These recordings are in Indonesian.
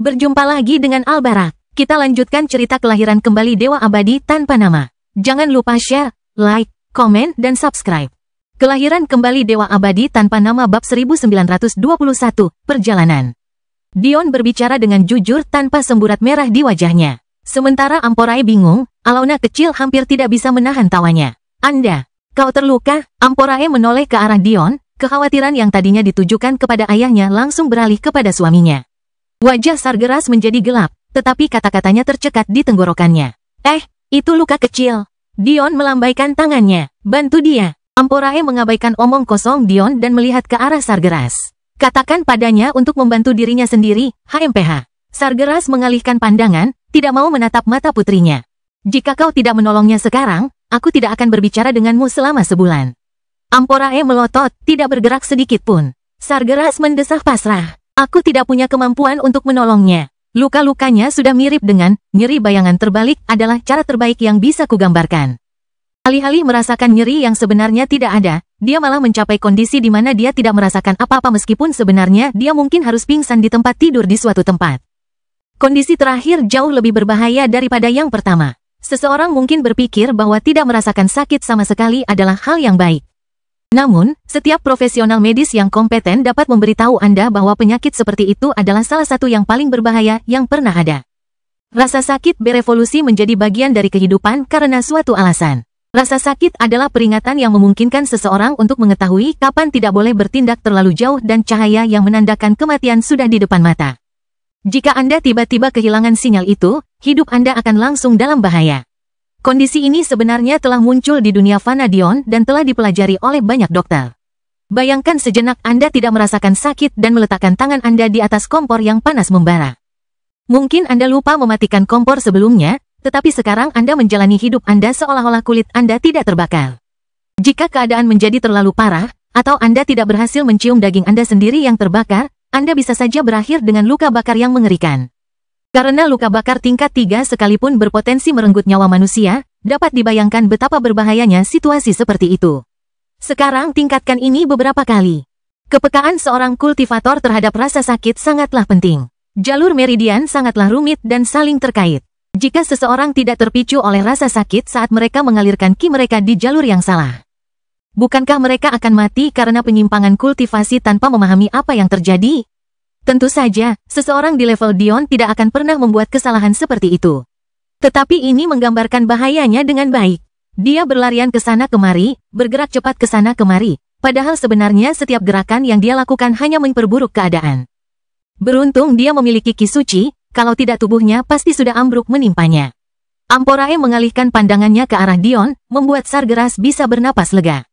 Berjumpa lagi dengan Al-Barak. Kita lanjutkan cerita kelahiran kembali Dewa Abadi tanpa nama. Jangan lupa share, like, komen, dan subscribe. Kelahiran kembali Dewa Abadi tanpa nama bab 1921, Perjalanan. Dion berbicara dengan jujur tanpa semburat merah di wajahnya. Sementara Amporae bingung, Alauna kecil hampir tidak bisa menahan tawanya. Anda, kau terluka? Amporae menoleh ke arah Dion, kekhawatiran yang tadinya ditujukan kepada ayahnya langsung beralih kepada suaminya. Wajah Sargeras menjadi gelap, tetapi kata-katanya tercekat di tenggorokannya. Itu luka kecil. Dion melambaikan tangannya. Bantu dia. Amporae mengabaikan omong kosong Dion dan melihat ke arah Sargeras. Katakan padanya untuk membantu dirinya sendiri, HMPH. Sargeras mengalihkan pandangan, tidak mau menatap mata putrinya. Jika kau tidak menolongnya sekarang, aku tidak akan berbicara denganmu selama sebulan. Amporae melotot, tidak bergerak sedikit pun. Sargeras mendesah pasrah. Aku tidak punya kemampuan untuk menolongnya. Luka-lukanya sudah mirip dengan nyeri bayangan terbalik adalah cara terbaik yang bisa kugambarkan. Alih-alih merasakan nyeri yang sebenarnya tidak ada, dia malah mencapai kondisi di mana dia tidak merasakan apa-apa meskipun sebenarnya dia mungkin harus pingsan di tempat tidur di suatu tempat. Kondisi terakhir jauh lebih berbahaya daripada yang pertama. Seseorang mungkin berpikir bahwa tidak merasakan sakit sama sekali adalah hal yang baik. Namun, setiap profesional medis yang kompeten dapat memberitahu Anda bahwa penyakit seperti itu adalah salah satu yang paling berbahaya yang pernah ada. Rasa sakit berevolusi menjadi bagian dari kehidupan karena suatu alasan. Rasa sakit adalah peringatan yang memungkinkan seseorang untuk mengetahui kapan tidak boleh bertindak terlalu jauh dan cahaya yang menandakan kematian sudah di depan mata. Jika Anda tiba-tiba kehilangan sinyal itu, hidup Anda akan langsung dalam bahaya. Kondisi ini sebenarnya telah muncul di dunia fana Dion dan telah dipelajari oleh banyak dokter. Bayangkan sejenak Anda tidak merasakan sakit dan meletakkan tangan Anda di atas kompor yang panas membara. Mungkin Anda lupa mematikan kompor sebelumnya, tetapi sekarang Anda menjalani hidup Anda seolah-olah kulit Anda tidak terbakar. Jika keadaan menjadi terlalu parah, atau Anda tidak berhasil mencium daging Anda sendiri yang terbakar, Anda bisa saja berakhir dengan luka bakar yang mengerikan. Karena luka bakar tingkat 3 sekalipun berpotensi merenggut nyawa manusia, dapat dibayangkan betapa berbahayanya situasi seperti itu. Sekarang tingkatkan ini beberapa kali. Kepekaan seorang kultivator terhadap rasa sakit sangatlah penting. Jalur meridian sangatlah rumit dan saling terkait. Jika seseorang tidak terpicu oleh rasa sakit saat mereka mengalirkan ki mereka di jalur yang salah, bukankah mereka akan mati karena penyimpangan kultivasi tanpa memahami apa yang terjadi? Tentu saja, seseorang di level Dion tidak akan pernah membuat kesalahan seperti itu. Tetapi ini menggambarkan bahayanya dengan baik. Dia berlarian ke sana kemari, bergerak cepat ke sana kemari, padahal sebenarnya setiap gerakan yang dia lakukan hanya memperburuk keadaan. Beruntung dia memiliki ki suci, kalau tidak tubuhnya pasti sudah ambruk menimpanya. Amporae mengalihkan pandangannya ke arah Dion, membuat Sargeras bisa bernapas lega.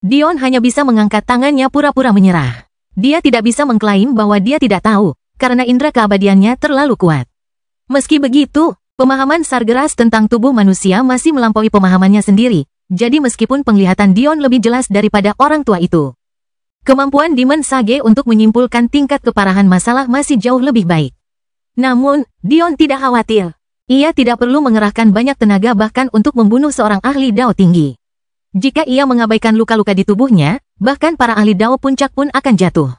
Dion hanya bisa mengangkat tangannya pura-pura menyerah. Dia tidak bisa mengklaim bahwa dia tidak tahu, karena indera keabadiannya terlalu kuat. Meski begitu, pemahaman Sargeras tentang tubuh manusia masih melampaui pemahamannya sendiri, jadi meskipun penglihatan Dion lebih jelas daripada orang tua itu, kemampuan Demon Sage untuk menyimpulkan tingkat keparahan masalah masih jauh lebih baik. Namun, Dion tidak khawatir. Ia tidak perlu mengerahkan banyak tenaga bahkan untuk membunuh seorang ahli Dao tinggi. Jika ia mengabaikan luka-luka di tubuhnya, bahkan para ahli Dao puncak pun akan jatuh.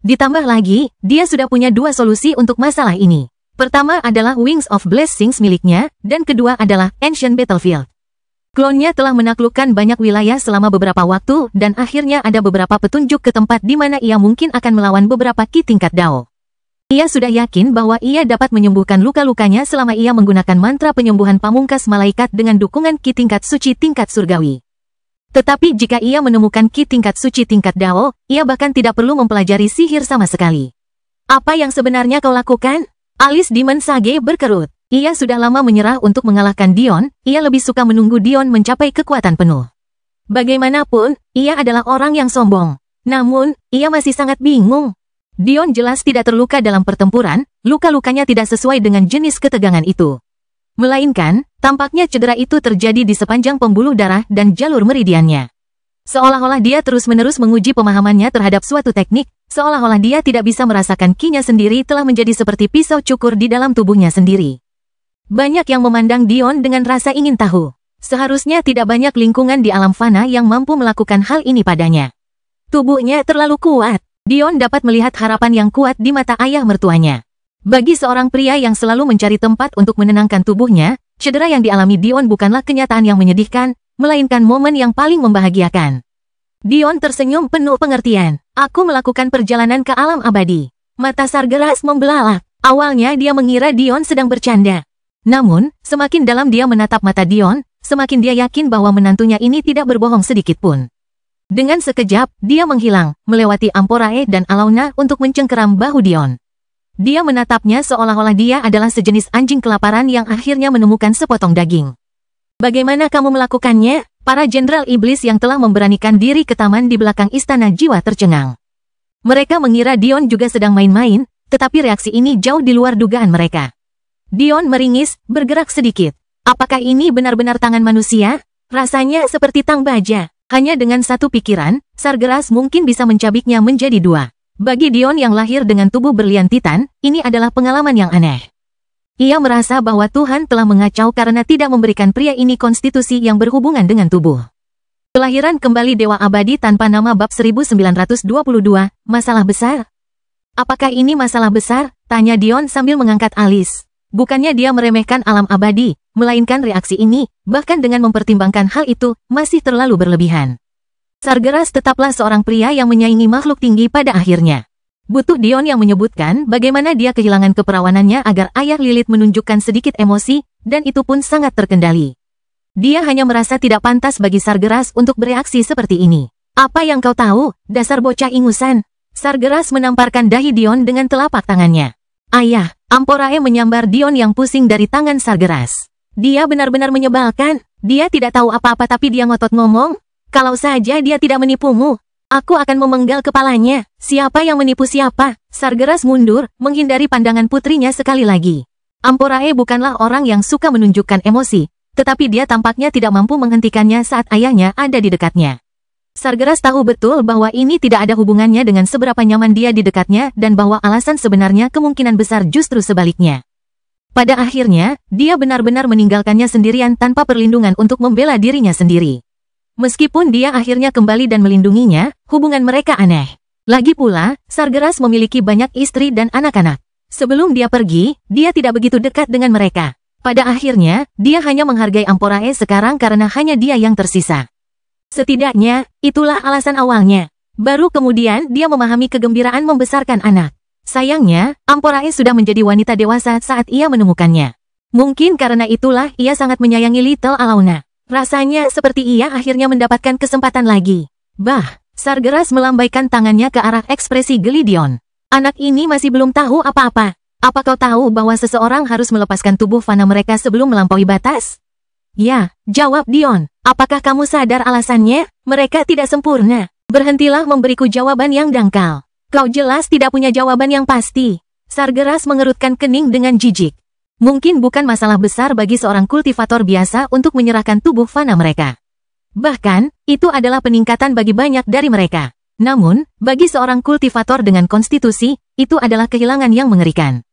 Ditambah lagi, dia sudah punya dua solusi untuk masalah ini. Pertama adalah Wings of Blessings miliknya, dan kedua adalah Ancient Battlefield. Klonnya telah menaklukkan banyak wilayah selama beberapa waktu, dan akhirnya ada beberapa petunjuk ke tempat di mana ia mungkin akan melawan beberapa ki tingkat Dao. Ia sudah yakin bahwa ia dapat menyembuhkan luka-lukanya selama ia menggunakan mantra penyembuhan pamungkas malaikat dengan dukungan ki tingkat suci tingkat surgawi. Tetapi jika ia menemukan ki tingkat suci tingkat Dao, ia bahkan tidak perlu mempelajari sihir sama sekali. Apa yang sebenarnya kau lakukan? Alis Demon Sage berkerut. Ia sudah lama menyerah untuk mengalahkan Dion, ia lebih suka menunggu Dion mencapai kekuatan penuh. Bagaimanapun, ia adalah orang yang sombong. Namun, ia masih sangat bingung. Dion jelas tidak terluka dalam pertempuran, luka-lukanya tidak sesuai dengan jenis ketegangan itu. Melainkan, tampaknya cedera itu terjadi di sepanjang pembuluh darah dan jalur meridiannya. Seolah-olah dia terus-menerus menguji pemahamannya terhadap suatu teknik, seolah-olah dia tidak bisa merasakan ki-nya sendiri telah menjadi seperti pisau cukur di dalam tubuhnya sendiri. Banyak yang memandang Dion dengan rasa ingin tahu. Seharusnya tidak banyak lingkungan di alam fana yang mampu melakukan hal ini padanya. Tubuhnya terlalu kuat. Dion dapat melihat harapan yang kuat di mata ayah mertuanya. Bagi seorang pria yang selalu mencari tempat untuk menenangkan tubuhnya, cedera yang dialami Dion bukanlah kenyataan yang menyedihkan, melainkan momen yang paling membahagiakan. Dion tersenyum penuh pengertian. Aku melakukan perjalanan ke alam abadi. Mata Sargeras membelalak. Awalnya dia mengira Dion sedang bercanda. Namun, semakin dalam dia menatap mata Dion, semakin dia yakin bahwa menantunya ini tidak berbohong sedikit pun. Dengan sekejap, dia menghilang, melewati Amporae dan Alauna untuk mencengkeram bahu Dion. Dia menatapnya seolah-olah dia adalah sejenis anjing kelaparan yang akhirnya menemukan sepotong daging. Bagaimana kamu melakukannya? Para jenderal iblis yang telah memberanikan diri ke taman di belakang istana jiwa tercengang. Mereka mengira Dion juga sedang main-main, tetapi reaksi ini jauh di luar dugaan mereka. Dion meringis, bergerak sedikit. Apakah ini benar-benar tangan manusia? Rasanya seperti tang baja. Hanya dengan satu pikiran, Sargeras mungkin bisa mencabiknya menjadi dua. Bagi Dion yang lahir dengan tubuh berlian titan, ini adalah pengalaman yang aneh. Ia merasa bahwa Tuhan telah mengacau karena tidak memberikan pria ini konstitusi yang berhubungan dengan tubuh. Kelahiran kembali Dewa Abadi tanpa nama bab 1922, masalah besar? Apakah ini masalah besar? Tanya Dion sambil mengangkat alis. Bukannya dia meremehkan alam abadi, melainkan reaksi ini, bahkan dengan mempertimbangkan hal itu, masih terlalu berlebihan. Sargeras tetaplah seorang pria yang menyaingi makhluk tinggi pada akhirnya. Butuh Dion yang menyebutkan bagaimana dia kehilangan keperawanannya agar ayah Lilith menunjukkan sedikit emosi, dan itu pun sangat terkendali. Dia hanya merasa tidak pantas bagi Sargeras untuk bereaksi seperti ini. Apa yang kau tahu, dasar bocah ingusan? Sargeras menamparkan dahi Dion dengan telapak tangannya. Ayah, Amporae menyambar Dion yang pusing dari tangan Sargeras. Dia benar-benar menyebalkan. Dia tidak tahu apa-apa tapi dia ngotot ngomong. Kalau saja dia tidak menipumu, aku akan memenggal kepalanya. Siapa yang menipu siapa? Sargeras mundur, menghindari pandangan putrinya sekali lagi. Amporae bukanlah orang yang suka menunjukkan emosi, tetapi dia tampaknya tidak mampu menghentikannya saat ayahnya ada di dekatnya. Sargeras tahu betul bahwa ini tidak ada hubungannya dengan seberapa nyaman dia di dekatnya dan bahwa alasan sebenarnya kemungkinan besar justru sebaliknya. Pada akhirnya, dia benar-benar meninggalkannya sendirian tanpa perlindungan untuk membela dirinya sendiri. Meskipun dia akhirnya kembali dan melindunginya, hubungan mereka aneh. Lagi pula, Sargeras memiliki banyak istri dan anak-anak. Sebelum dia pergi, dia tidak begitu dekat dengan mereka. Pada akhirnya, dia hanya menghargai Amporae sekarang karena hanya dia yang tersisa. Setidaknya, itulah alasan awalnya. Baru kemudian dia memahami kegembiraan membesarkan anak. Sayangnya, Amporae sudah menjadi wanita dewasa saat ia menemukannya. Mungkin karena itulah ia sangat menyayangi Little Alauna. Rasanya seperti ia akhirnya mendapatkan kesempatan lagi. Bah, Sargeras melambaikan tangannya ke arah ekspresi geli Dion. Anak ini masih belum tahu apa-apa. Apa kau tahu bahwa seseorang harus melepaskan tubuh fana mereka sebelum melampaui batas? Ya, jawab Dion. Apakah kamu sadar alasannya? Mereka tidak sempurna. Berhentilah memberiku jawaban yang dangkal. Kau jelas tidak punya jawaban yang pasti. Sargeras mengerutkan kening dengan jijik. Mungkin bukan masalah besar bagi seorang kultivator biasa untuk menyerahkan tubuh fana mereka. Bahkan, itu adalah peningkatan bagi banyak dari mereka. Namun, bagi seorang kultivator dengan konstitusi, itu adalah kehilangan yang mengerikan.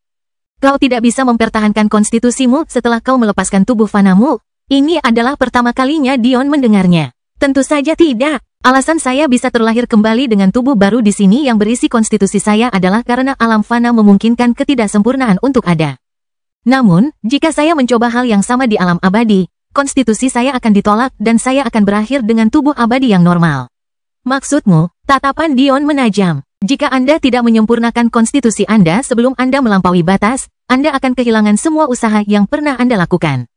Kau tidak bisa mempertahankan konstitusimu setelah kau melepaskan tubuh fanamu. Ini adalah pertama kalinya Dion mendengarnya. Tentu saja tidak. Alasan saya bisa terlahir kembali dengan tubuh baru di sini yang berisi konstitusi saya adalah karena alam fana memungkinkan ketidaksempurnaan untuk ada. Namun, jika saya mencoba hal yang sama di alam abadi, konstitusi saya akan ditolak dan saya akan berakhir dengan tubuh abadi yang normal. Maksudmu? Tatapan Dion menajam. Jika Anda tidak menyempurnakan konstitusi Anda sebelum Anda melampaui batas, Anda akan kehilangan semua usaha yang pernah Anda lakukan.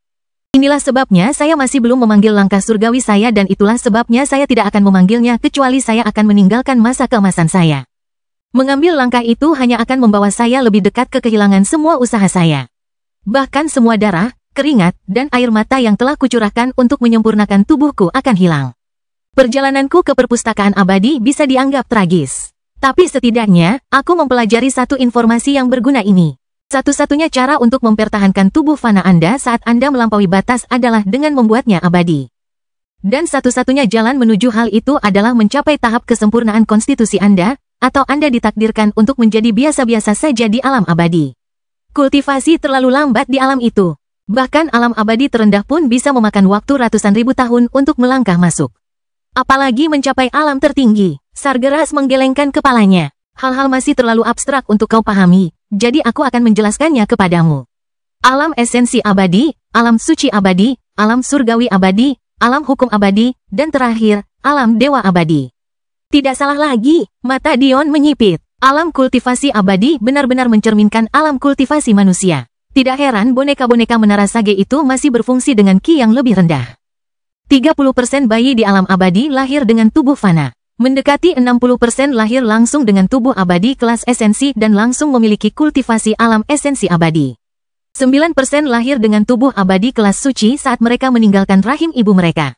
Inilah sebabnya saya masih belum memanggil langkah surgawi saya dan itulah sebabnya saya tidak akan memanggilnya kecuali saya akan meninggalkan masa keemasan saya. Mengambil langkah itu hanya akan membawa saya lebih dekat ke kehilangan semua usaha saya. Bahkan semua darah, keringat, dan air mata yang telah kucurahkan untuk menyempurnakan tubuhku akan hilang. Perjalananku ke perpustakaan abadi bisa dianggap tragis. Tapi setidaknya, aku mempelajari satu informasi yang berguna ini. Satu-satunya cara untuk mempertahankan tubuh fana Anda saat Anda melampaui batas adalah dengan membuatnya abadi. Dan satu-satunya jalan menuju hal itu adalah mencapai tahap kesempurnaan konstitusi Anda, atau Anda ditakdirkan untuk menjadi biasa-biasa saja di alam abadi. Kultivasi terlalu lambat di alam itu. Bahkan alam abadi terendah pun bisa memakan waktu ratusan ribu tahun untuk melangkah masuk. Apalagi mencapai alam tertinggi. Sargeras menggelengkan kepalanya. Hal-hal masih terlalu abstrak untuk kau pahami. jadi aku akan menjelaskannya kepadamu. Alam esensi abadi, alam suci abadi, alam surgawi abadi, alam hukum abadi, dan terakhir, alam dewa abadi. Tidak salah lagi, mata Dion menyipit. Alam kultivasi abadi benar-benar mencerminkan alam kultivasi manusia. Tidak heran boneka-boneka menara sage itu masih berfungsi dengan ki yang lebih rendah. 30% bayi di alam abadi lahir dengan tubuh fana. Mendekati 60% lahir langsung dengan tubuh abadi kelas esensi dan langsung memiliki kultivasi alam esensi abadi. 9% lahir dengan tubuh abadi kelas suci saat mereka meninggalkan rahim ibu mereka.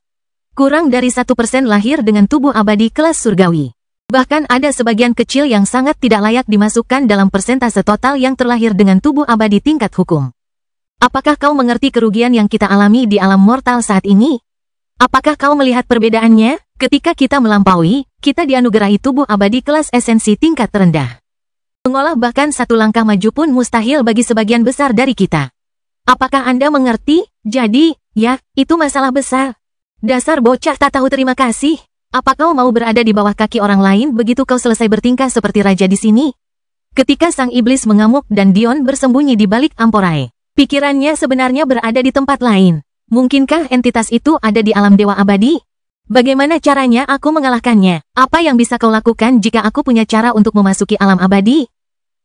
Kurang dari 1% lahir dengan tubuh abadi kelas surgawi. Bahkan ada sebagian kecil yang sangat tidak layak dimasukkan dalam persentase total yang terlahir dengan tubuh abadi tingkat hukum. Apakah kau mengerti kerugian yang kita alami di alam mortal saat ini? Apakah kau melihat perbedaannya? Ketika kita melampaui, kita dianugerahi tubuh abadi kelas esensi tingkat terendah. Mengolah bahkan satu langkah maju pun mustahil bagi sebagian besar dari kita. Apakah Anda mengerti? Jadi, ya, itu masalah besar. Dasar bocah tak tahu terima kasih. Apa kau mau berada di bawah kaki orang lain begitu kau selesai bertingkah seperti raja di sini? Ketika sang iblis mengamuk dan Dion bersembunyi di balik Amporae, pikirannya sebenarnya berada di tempat lain. Mungkinkah entitas itu ada di alam dewa abadi? Bagaimana caranya aku mengalahkannya? Apa yang bisa kau lakukan jika aku punya cara untuk memasuki alam abadi?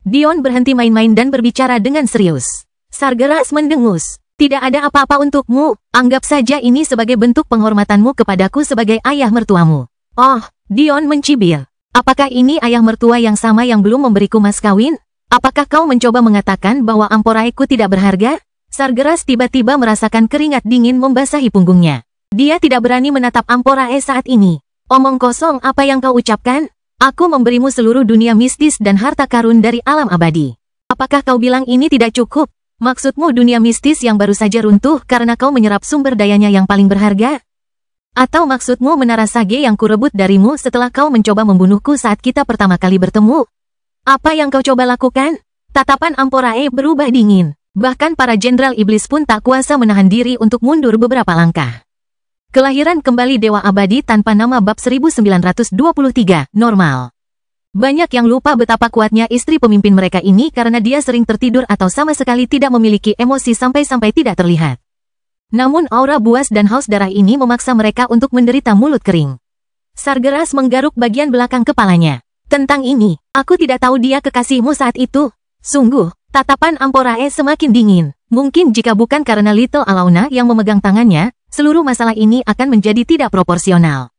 Dion berhenti main-main dan berbicara dengan serius. Sargeras mendengus. Tidak ada apa-apa untukmu. Anggap saja ini sebagai bentuk penghormatanmu kepadaku sebagai ayah mertuamu. Oh, Dion mencibir. Apakah ini ayah mertua yang sama yang belum memberiku mas kawin? Apakah kau mencoba mengatakan bahwa Amporaeku tidak berharga? Sargeras tiba-tiba merasakan keringat dingin membasahi punggungnya. Dia tidak berani menatap Amporae saat ini. Omong kosong apa yang kau ucapkan? Aku memberimu seluruh dunia mistis dan harta karun dari alam abadi. Apakah kau bilang ini tidak cukup? Maksudmu dunia mistis yang baru saja runtuh karena kau menyerap sumber dayanya yang paling berharga? Atau maksudmu menara sage yang kurebut darimu setelah kau mencoba membunuhku saat kita pertama kali bertemu? Apa yang kau coba lakukan? Tatapan Amporae berubah dingin. Bahkan para jenderal iblis pun tak kuasa menahan diri untuk mundur beberapa langkah. Kelahiran kembali Dewa Abadi tanpa nama bab 1923, normal. Banyak yang lupa betapa kuatnya istri pemimpin mereka ini karena dia sering tertidur atau sama sekali tidak memiliki emosi sampai-sampai tidak terlihat. Namun aura buas dan haus darah ini memaksa mereka untuk menderita mulut kering. Sargeras menggaruk bagian belakang kepalanya. Tentang ini, aku tidak tahu dia kekasihmu saat itu. Sungguh, tatapan Amporae semakin dingin. Mungkin jika bukan karena Little Alauna yang memegang tangannya, seluruh masalah ini akan menjadi tidak proporsional.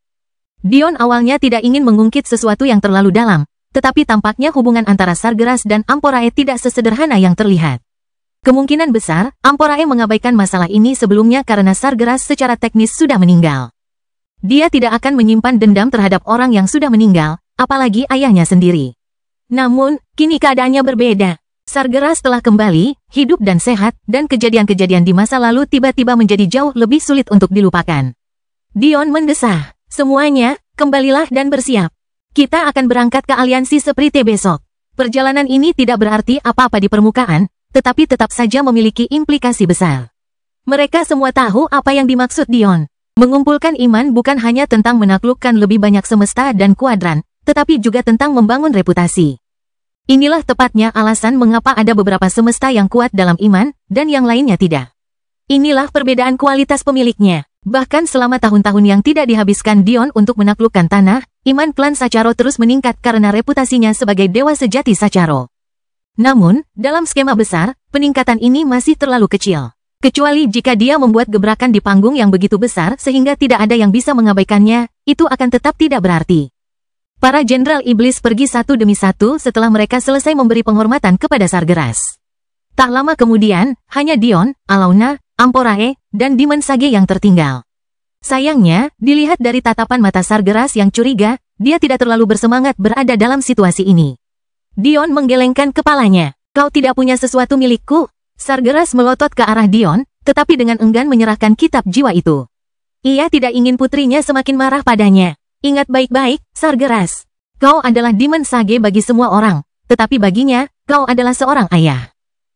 Dion awalnya tidak ingin mengungkit sesuatu yang terlalu dalam, tetapi tampaknya hubungan antara Sargeras dan Amporae tidak sesederhana yang terlihat. Kemungkinan besar, Amporae mengabaikan masalah ini sebelumnya karena Sargeras secara teknis sudah meninggal. Dia tidak akan menyimpan dendam terhadap orang yang sudah meninggal, apalagi ayahnya sendiri. Namun, kini keadaannya berbeda. Sargeras telah kembali, hidup dan sehat, dan kejadian-kejadian di masa lalu tiba-tiba menjadi jauh lebih sulit untuk dilupakan. Dion mendesah. Semuanya, kembalilah dan bersiap. Kita akan berangkat ke aliansi seperti besok. Perjalanan ini tidak berarti apa-apa di permukaan, tetapi tetap saja memiliki implikasi besar. Mereka semua tahu apa yang dimaksud Dion. Mengumpulkan iman bukan hanya tentang menaklukkan lebih banyak semesta dan kuadran, tetapi juga tentang membangun reputasi. Inilah tepatnya alasan mengapa ada beberapa semesta yang kuat dalam iman, dan yang lainnya tidak. Inilah perbedaan kualitas pemiliknya. Bahkan selama tahun-tahun yang tidak dihabiskan Dion untuk menaklukkan tanah, iman klan Sacharo terus meningkat karena reputasinya sebagai dewa sejati Sacharo. Namun, dalam skema besar, peningkatan ini masih terlalu kecil. Kecuali jika dia membuat gebrakan di panggung yang begitu besar sehingga tidak ada yang bisa mengabaikannya, itu akan tetap tidak berarti. Para jenderal iblis pergi satu demi satu setelah mereka selesai memberi penghormatan kepada Sargeras. Tak lama kemudian, hanya Dion, Alauna, Amporae, dan Demon Sage yang tertinggal. Sayangnya, dilihat dari tatapan mata Sargeras yang curiga, dia tidak terlalu bersemangat berada dalam situasi ini. Dion menggelengkan kepalanya. Kau tidak punya sesuatu milikku? Sargeras melotot ke arah Dion, tetapi dengan enggan menyerahkan kitab jiwa itu. Ia tidak ingin putrinya semakin marah padanya. Ingat baik-baik, Sargeras. Kau adalah Demon Sage bagi semua orang, tetapi baginya, kau adalah seorang ayah.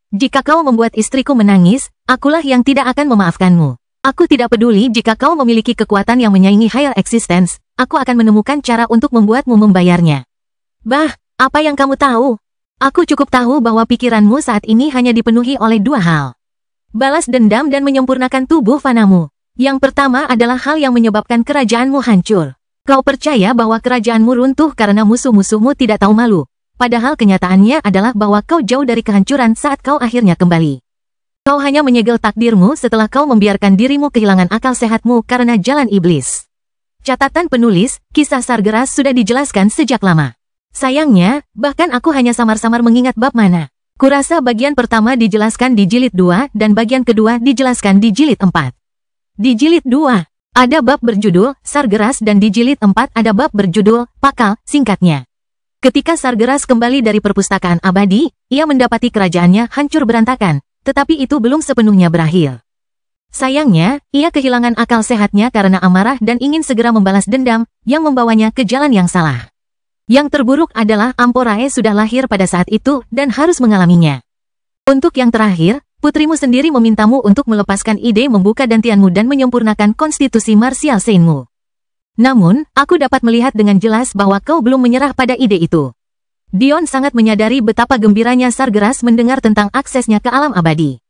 Jika kau membuat istriku menangis, akulah yang tidak akan memaafkanmu. Aku tidak peduli jika kau memiliki kekuatan yang menyaingi higher existence, aku akan menemukan cara untuk membuatmu membayarnya. Bah, apa yang kamu tahu? Aku cukup tahu bahwa pikiranmu saat ini hanya dipenuhi oleh dua hal. Balas dendam dan menyempurnakan tubuh fanamu. Yang pertama adalah hal yang menyebabkan kerajaanmu hancur. Kau percaya bahwa kerajaanmu runtuh karena musuh-musuhmu tidak tahu malu. Padahal kenyataannya adalah bahwa kau jauh dari kehancuran saat kau akhirnya kembali. Kau hanya menyegel takdirmu setelah kau membiarkan dirimu kehilangan akal sehatmu karena jalan iblis. Catatan penulis, kisah Sargeras sudah dijelaskan sejak lama. Sayangnya, bahkan aku hanya samar-samar mengingat bab mana. Kurasa bagian pertama dijelaskan di jilid 2 dan bagian kedua dijelaskan di jilid 4. Di jilid 2, ada bab berjudul Sargeras dan di jilid 4 ada bab berjudul Pakal, singkatnya. Ketika Sargeras kembali dari perpustakaan abadi, ia mendapati kerajaannya hancur berantakan, tetapi itu belum sepenuhnya berakhir. Sayangnya, ia kehilangan akal sehatnya karena amarah dan ingin segera membalas dendam yang membawanya ke jalan yang salah. Yang terburuk adalah Amporae sudah lahir pada saat itu dan harus mengalaminya. Untuk yang terakhir, putrimu sendiri memintamu untuk melepaskan ide membuka dantianmu dan menyempurnakan konstitusi martial Seinmu. Namun, aku dapat melihat dengan jelas bahwa kau belum menyerah pada ide itu. Dion sangat menyadari betapa gembiranya Sargeras mendengar tentang aksesnya ke alam abadi.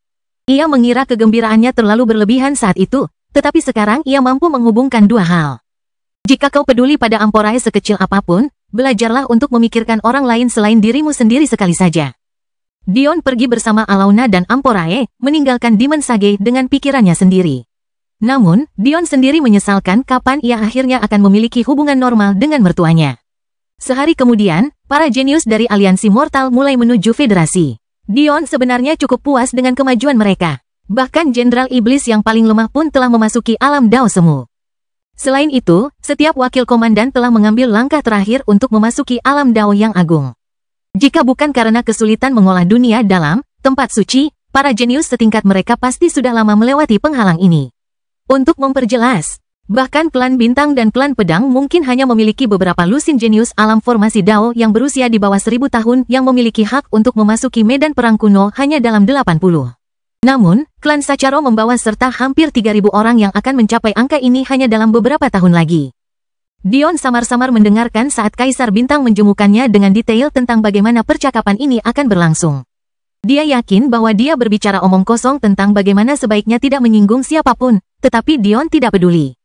Ia mengira kegembiraannya terlalu berlebihan saat itu, tetapi sekarang ia mampu menghubungkan dua hal. Jika kau peduli pada Amporae sekecil apapun, belajarlah untuk memikirkan orang lain selain dirimu sendiri sekali saja. Dion pergi bersama Alauna dan Amporae, meninggalkan Demon Sage dengan pikirannya sendiri. Namun, Dion sendiri menyesalkan kapan ia akhirnya akan memiliki hubungan normal dengan mertuanya. Sehari kemudian, para jenius dari aliansi mortal mulai menuju federasi. Dion sebenarnya cukup puas dengan kemajuan mereka. Bahkan Jenderal Iblis yang paling lemah pun telah memasuki alam Dao Semu. Selain itu, setiap wakil komandan telah mengambil langkah terakhir untuk memasuki alam Dao yang agung. Jika bukan karena kesulitan mengolah dunia dalam tempat suci, para jenius setingkat mereka pasti sudah lama melewati penghalang ini. Untuk memperjelas, bahkan klan bintang dan klan pedang mungkin hanya memiliki beberapa lusin jenius alam formasi Dao yang berusia di bawah 1000 tahun yang memiliki hak untuk memasuki medan perang kuno hanya dalam 80. Namun, klan Sacharo membawa serta hampir 3000 orang yang akan mencapai angka ini hanya dalam beberapa tahun lagi. Dion samar-samar mendengarkan saat Kaisar Bintang menjemukannya dengan detail tentang bagaimana percakapan ini akan berlangsung. Dia yakin bahwa dia berbicara omong kosong tentang bagaimana sebaiknya tidak menyinggung siapapun, tetapi Dion tidak peduli.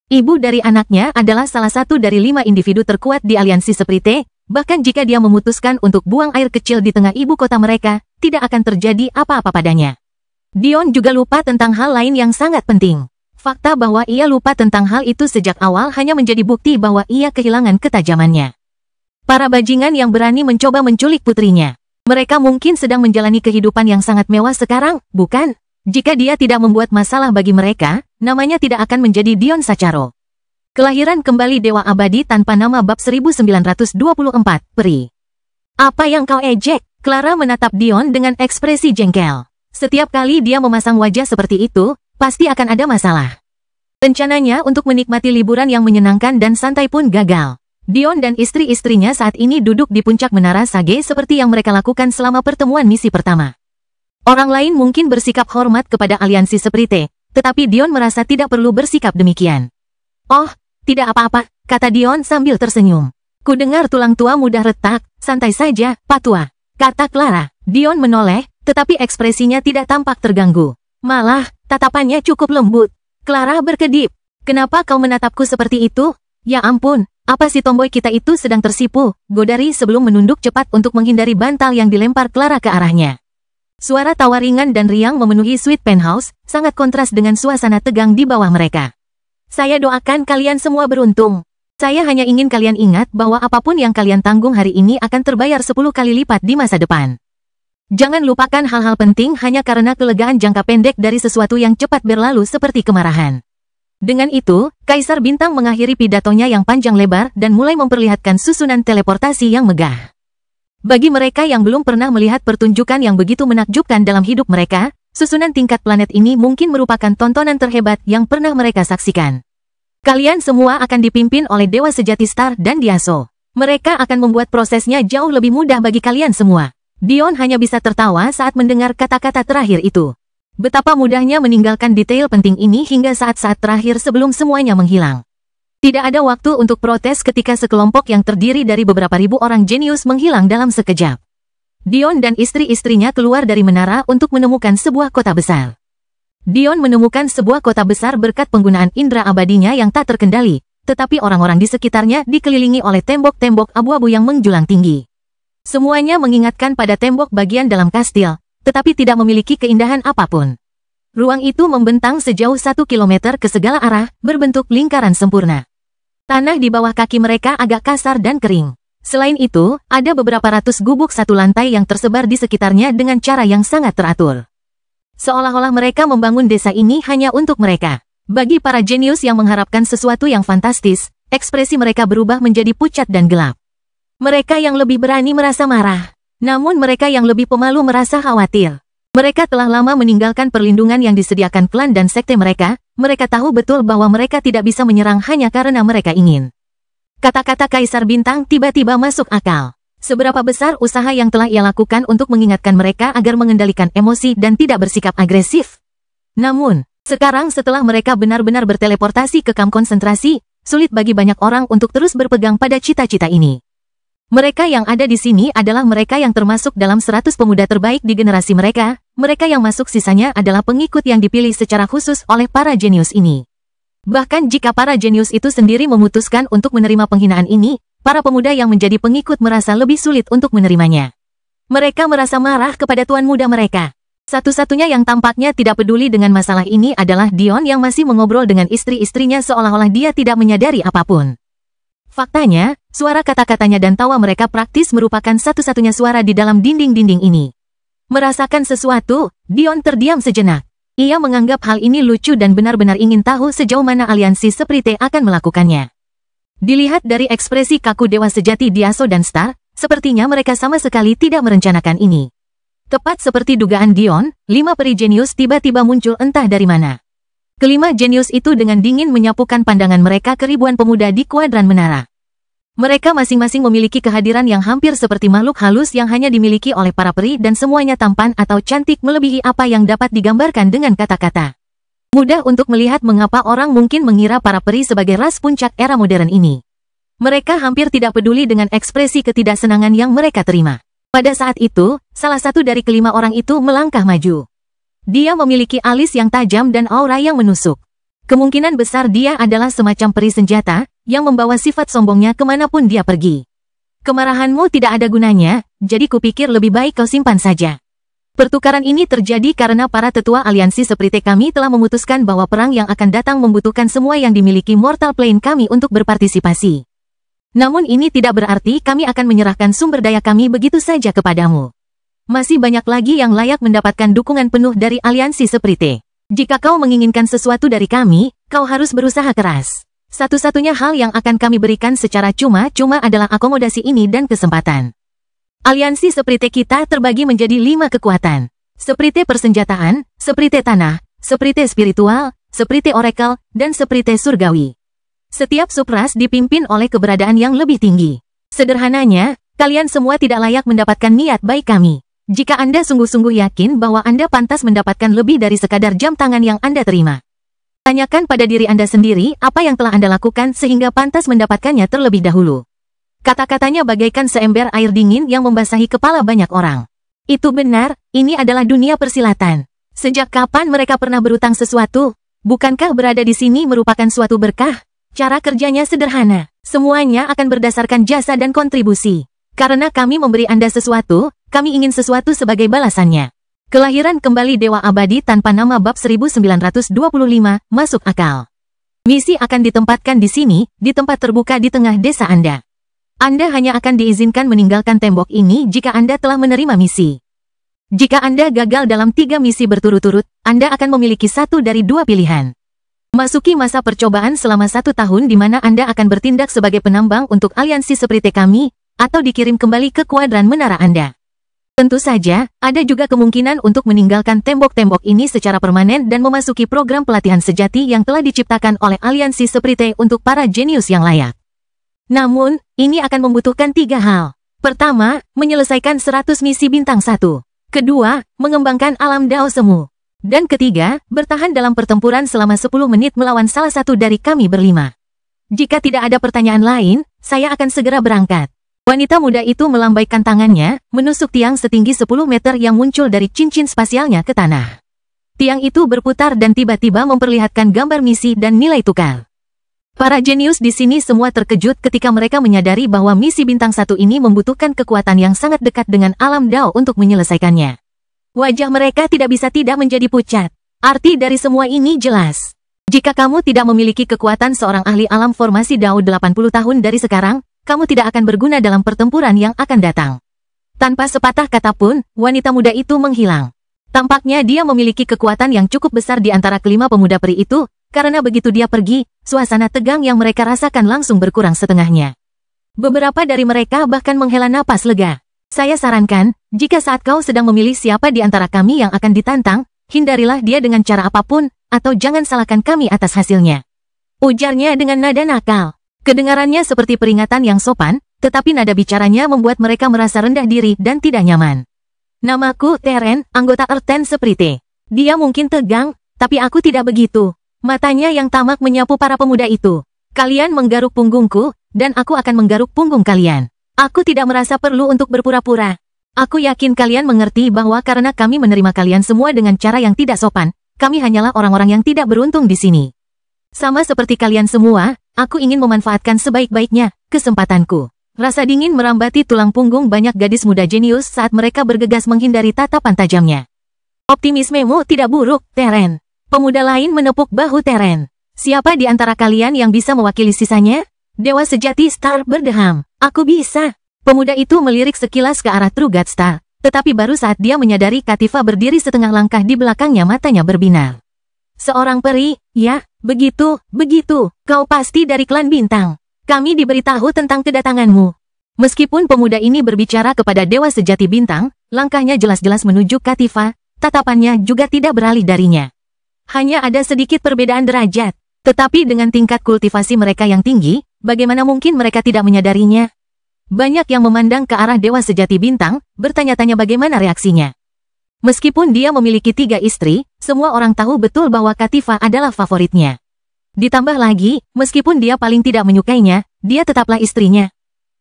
Ibu dari anaknya adalah salah satu dari 5 individu terkuat di aliansi Sprite, bahkan jika dia memutuskan untuk buang air kecil di tengah ibu kota mereka, tidak akan terjadi apa-apa padanya. Dion juga lupa tentang hal lain yang sangat penting. Fakta bahwa ia lupa tentang hal itu sejak awal hanya menjadi bukti bahwa ia kehilangan ketajamannya. Para bajingan yang berani mencoba menculik putrinya. Mereka mungkin sedang menjalani kehidupan yang sangat mewah sekarang, bukan? Jika dia tidak membuat masalah bagi mereka, namanya tidak akan menjadi Dion Sacharo. Kelahiran kembali Dewa Abadi tanpa nama bab 1924, Peri. Apa yang kau ejek? Clara menatap Dion dengan ekspresi jengkel. Setiap kali dia memasang wajah seperti itu, pasti akan ada masalah. Rencananya untuk menikmati liburan yang menyenangkan dan santai pun gagal. Dion dan istri-istrinya saat ini duduk di puncak menara Sage seperti yang mereka lakukan selama pertemuan misi pertama. Orang lain mungkin bersikap hormat kepada aliansi Sprite, tetapi Dion merasa tidak perlu bersikap demikian. Oh, tidak apa-apa, kata Dion sambil tersenyum. Ku dengar tulang tua mudah retak, santai saja, Pak Tua, kata Clara. Dion menoleh, tetapi ekspresinya tidak tampak terganggu. Malah, tatapannya cukup lembut. Clara berkedip. Kenapa kau menatapku seperti itu? Ya ampun, apa si tomboy kita itu sedang tersipu? Godari sebelum menunduk cepat untuk menghindari bantal yang dilempar Clara ke arahnya. Suara tawa ringan dan riang memenuhi suite penthouse, sangat kontras dengan suasana tegang di bawah mereka. Saya doakan kalian semua beruntung. Saya hanya ingin kalian ingat bahwa apapun yang kalian tanggung hari ini akan terbayar 10 kali lipat di masa depan. Jangan lupakan hal-hal penting hanya karena kelegaan jangka pendek dari sesuatu yang cepat berlalu seperti kemarahan. Dengan itu, Kaisar Bintang mengakhiri pidatonya yang panjang lebar dan mulai memperlihatkan susunan teleportasi yang megah. Bagi mereka yang belum pernah melihat pertunjukan yang begitu menakjubkan dalam hidup mereka, susunan tingkat planet ini mungkin merupakan tontonan terhebat yang pernah mereka saksikan. Kalian semua akan dipimpin oleh Dewa Sejati Star dan Diaso. Mereka akan membuat prosesnya jauh lebih mudah bagi kalian semua. Dion hanya bisa tertawa saat mendengar kata-kata terakhir itu. Betapa mudahnya meninggalkan detail penting ini hingga saat-saat terakhir sebelum semuanya menghilang. Tidak ada waktu untuk protes ketika sekelompok yang terdiri dari beberapa ribu orang jenius menghilang dalam sekejap. Dion dan istri-istrinya keluar dari menara untuk menemukan sebuah kota besar. Dion menemukan sebuah kota besar berkat penggunaan indera abadinya yang tak terkendali, tetapi orang-orang di sekitarnya dikelilingi oleh tembok-tembok abu-abu yang menjulang tinggi. Semuanya mengingatkan pada tembok bagian dalam kastil, tetapi tidak memiliki keindahan apapun. Ruang itu membentang sejauh 1 kilometer ke segala arah, berbentuk lingkaran sempurna. Tanah di bawah kaki mereka agak kasar dan kering. Selain itu, ada beberapa ratus gubuk satu lantai yang tersebar di sekitarnya dengan cara yang sangat teratur. Seolah-olah mereka membangun desa ini hanya untuk mereka. Bagi para jenius yang mengharapkan sesuatu yang fantastis, ekspresi mereka berubah menjadi pucat dan gelap. Mereka yang lebih berani merasa marah, namun mereka yang lebih pemalu merasa khawatir. Mereka telah lama meninggalkan perlindungan yang disediakan klan dan sekte mereka. Mereka tahu betul bahwa mereka tidak bisa menyerang hanya karena mereka ingin. Kata-kata Kaisar Bintang tiba-tiba masuk akal. Seberapa besar usaha yang telah ia lakukan untuk mengingatkan mereka agar mengendalikan emosi dan tidak bersikap agresif. Namun, sekarang setelah mereka benar-benar berteleportasi ke kamp konsentrasi, sulit bagi banyak orang untuk terus berpegang pada cita-cita ini. Mereka yang ada di sini adalah mereka yang termasuk dalam 100 pemuda terbaik di generasi mereka. Mereka yang masuk sisanya adalah pengikut yang dipilih secara khusus oleh para jenius ini. Bahkan jika para jenius itu sendiri memutuskan untuk menerima penghinaan ini, para pemuda yang menjadi pengikut merasa lebih sulit untuk menerimanya. Mereka merasa marah kepada tuan muda mereka. Satu-satunya yang tampaknya tidak peduli dengan masalah ini adalah Dion yang masih mengobrol dengan istri-istrinya seolah-olah dia tidak menyadari apapun. Faktanya, suara kata-katanya dan tawa mereka praktis merupakan satu-satunya suara di dalam dinding-dinding ini. Merasakan sesuatu, Dion terdiam sejenak. Ia menganggap hal ini lucu dan benar-benar ingin tahu sejauh mana aliansi Sprite akan melakukannya. Dilihat dari ekspresi kaku dewa sejati Diaso dan Star, sepertinya mereka sama sekali tidak merencanakan ini. Tepat seperti dugaan Dion, 5 peri jenius tiba-tiba muncul entah dari mana. Kelima jenius itu dengan dingin menyapukan pandangan mereka ke ribuan pemuda di kuadran menara. Mereka masing-masing memiliki kehadiran yang hampir seperti makhluk halus yang hanya dimiliki oleh para peri dan semuanya tampan atau cantik melebihi apa yang dapat digambarkan dengan kata-kata. Mudah untuk melihat mengapa orang mungkin mengira para peri sebagai ras puncak era modern ini. Mereka hampir tidak peduli dengan ekspresi ketidaksenangan yang mereka terima. Pada saat itu, salah satu dari kelima orang itu melangkah maju. Dia memiliki alis yang tajam dan aura yang menusuk. Kemungkinan besar dia adalah semacam peri senjata, yang membawa sifat sombongnya kemanapun dia pergi. Kemarahanmu tidak ada gunanya, jadi kupikir lebih baik kau simpan saja. Pertukaran ini terjadi karena para tetua aliansi Sprite kami telah memutuskan bahwa perang yang akan datang membutuhkan semua yang dimiliki Mortal Plane kami untuk berpartisipasi. Namun ini tidak berarti kami akan menyerahkan sumber daya kami begitu saja kepadamu. Masih banyak lagi yang layak mendapatkan dukungan penuh dari aliansi Sprite. Jika kau menginginkan sesuatu dari kami, kau harus berusaha keras. Satu-satunya hal yang akan kami berikan secara cuma-cuma adalah akomodasi ini dan kesempatan. Aliansi Sprite kita terbagi menjadi 5 kekuatan. Sprite persenjataan, Sprite tanah, Sprite spiritual, Sprite oracle, dan Sprite surgawi. Setiap subras dipimpin oleh keberadaan yang lebih tinggi. Sederhananya, kalian semua tidak layak mendapatkan niat baik kami. Jika Anda sungguh-sungguh yakin bahwa Anda pantas mendapatkan lebih dari sekadar jam tangan yang Anda terima. Tanyakan pada diri Anda sendiri apa yang telah Anda lakukan sehingga pantas mendapatkannya terlebih dahulu. Kata-katanya bagaikan seember air dingin yang membasahi kepala banyak orang. Itu benar, ini adalah dunia persilatan. Sejak kapan mereka pernah berutang sesuatu? Bukankah berada di sini merupakan suatu berkah? Cara kerjanya sederhana. Semuanya akan berdasarkan jasa dan kontribusi. Karena kami memberi Anda sesuatu, kami ingin sesuatu sebagai balasannya. Kelahiran kembali Dewa Abadi tanpa nama bab 1925, masuk akal. Misi akan ditempatkan di sini, di tempat terbuka di tengah desa Anda. Anda hanya akan diizinkan meninggalkan tembok ini jika Anda telah menerima misi. Jika Anda gagal dalam 3 misi berturut-turut, Anda akan memiliki satu dari 2 pilihan. Masuki masa percobaan selama 1 tahun di mana Anda akan bertindak sebagai penambang untuk aliansi Sprite kami, atau dikirim kembali ke kuadran menara Anda. Tentu saja, ada juga kemungkinan untuk meninggalkan tembok-tembok ini secara permanen dan memasuki program pelatihan sejati yang telah diciptakan oleh aliansi Sprite untuk para jenius yang layak. Namun, ini akan membutuhkan 3 hal. Pertama, menyelesaikan 100 misi bintang 1. Kedua, mengembangkan alam Dao Semu. Dan ketiga, bertahan dalam pertempuran selama 10 menit melawan salah satu dari kami berlima. Jika tidak ada pertanyaan lain, saya akan segera berangkat. Wanita muda itu melambaikan tangannya, menusuk tiang setinggi 10 meter yang muncul dari cincin spasialnya ke tanah. Tiang itu berputar dan tiba-tiba memperlihatkan gambar misi dan nilai tukar. Para jenius di sini semua terkejut ketika mereka menyadari bahwa misi bintang 1 ini membutuhkan kekuatan yang sangat dekat dengan alam Dao untuk menyelesaikannya. Wajah mereka tidak bisa tidak menjadi pucat. Arti dari semua ini jelas. Jika kamu tidak memiliki kekuatan seorang ahli alam formasi Dao 80 tahun dari sekarang, kamu tidak akan berguna dalam pertempuran yang akan datang. Tanpa sepatah kata pun, wanita muda itu menghilang. Tampaknya dia memiliki kekuatan yang cukup besar di antara kelima pemuda peri itu, karena begitu dia pergi, suasana tegang yang mereka rasakan langsung berkurang setengahnya. Beberapa dari mereka bahkan menghela napas lega. Saya sarankan, jika saat kau sedang memilih siapa di antara kami yang akan ditantang, hindarilah dia dengan cara apapun, atau jangan salahkan kami atas hasilnya. Ujarnya dengan nada nakal. Kedengarannya seperti peringatan yang sopan, tetapi nada bicaranya membuat mereka merasa rendah diri dan tidak nyaman. Namaku Teren, anggota Erten Sprite. Dia mungkin tegang, tapi aku tidak begitu. Matanya yang tamak menyapu para pemuda itu. Kalian menggaruk punggungku, dan aku akan menggaruk punggung kalian. Aku tidak merasa perlu untuk berpura-pura. Aku yakin kalian mengerti bahwa karena kami menerima kalian semua dengan cara yang tidak sopan, kami hanyalah orang-orang yang tidak beruntung di sini. Sama seperti kalian semua, aku ingin memanfaatkan sebaik-baiknya kesempatanku. Rasa dingin merambati tulang punggung banyak gadis muda jenius saat mereka bergegas menghindari tatapan tajamnya. Optimismemu tidak buruk, Teren. Pemuda lain menepuk bahu Teren. Siapa di antara kalian yang bisa mewakili sisanya? Dewa sejati Star berdeham. Aku bisa. Pemuda itu melirik sekilas ke arah Trugat Star, tetapi baru saat dia menyadari Katifa berdiri setengah langkah di belakangnya matanya berbinar. Seorang peri, ya, begitu, kau pasti dari klan bintang. Kami diberitahu tentang kedatanganmu. Meskipun pemuda ini berbicara kepada Dewa sejati bintang, langkahnya jelas-jelas menuju Katifa, tatapannya juga tidak beralih darinya. Hanya ada sedikit perbedaan derajat, tetapi dengan tingkat kultivasi mereka yang tinggi, bagaimana mungkin mereka tidak menyadarinya? Banyak yang memandang ke arah Dewa sejati bintang, bertanya-tanya bagaimana reaksinya. Meskipun dia memiliki 3 istri, semua orang tahu betul bahwa Katifa adalah favoritnya. Ditambah lagi, meskipun dia paling tidak menyukainya, dia tetaplah istrinya.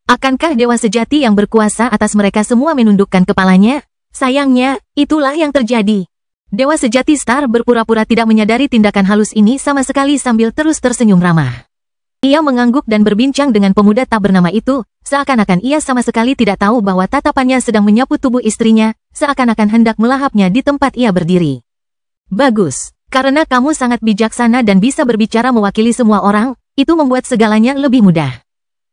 Akankah Dewa sejati yang berkuasa atas mereka semua menundukkan kepalanya? Sayangnya, itulah yang terjadi. Dewa sejati Star berpura-pura tidak menyadari tindakan halus ini sama sekali sambil terus tersenyum ramah. Ia mengangguk dan berbincang dengan pemuda tak bernama itu, seakan-akan ia sama sekali tidak tahu bahwa tatapannya sedang menyapu tubuh istrinya, seakan-akan hendak melahapnya di tempat ia berdiri. Bagus, karena kamu sangat bijaksana dan bisa berbicara mewakili semua orang, itu membuat segalanya lebih mudah.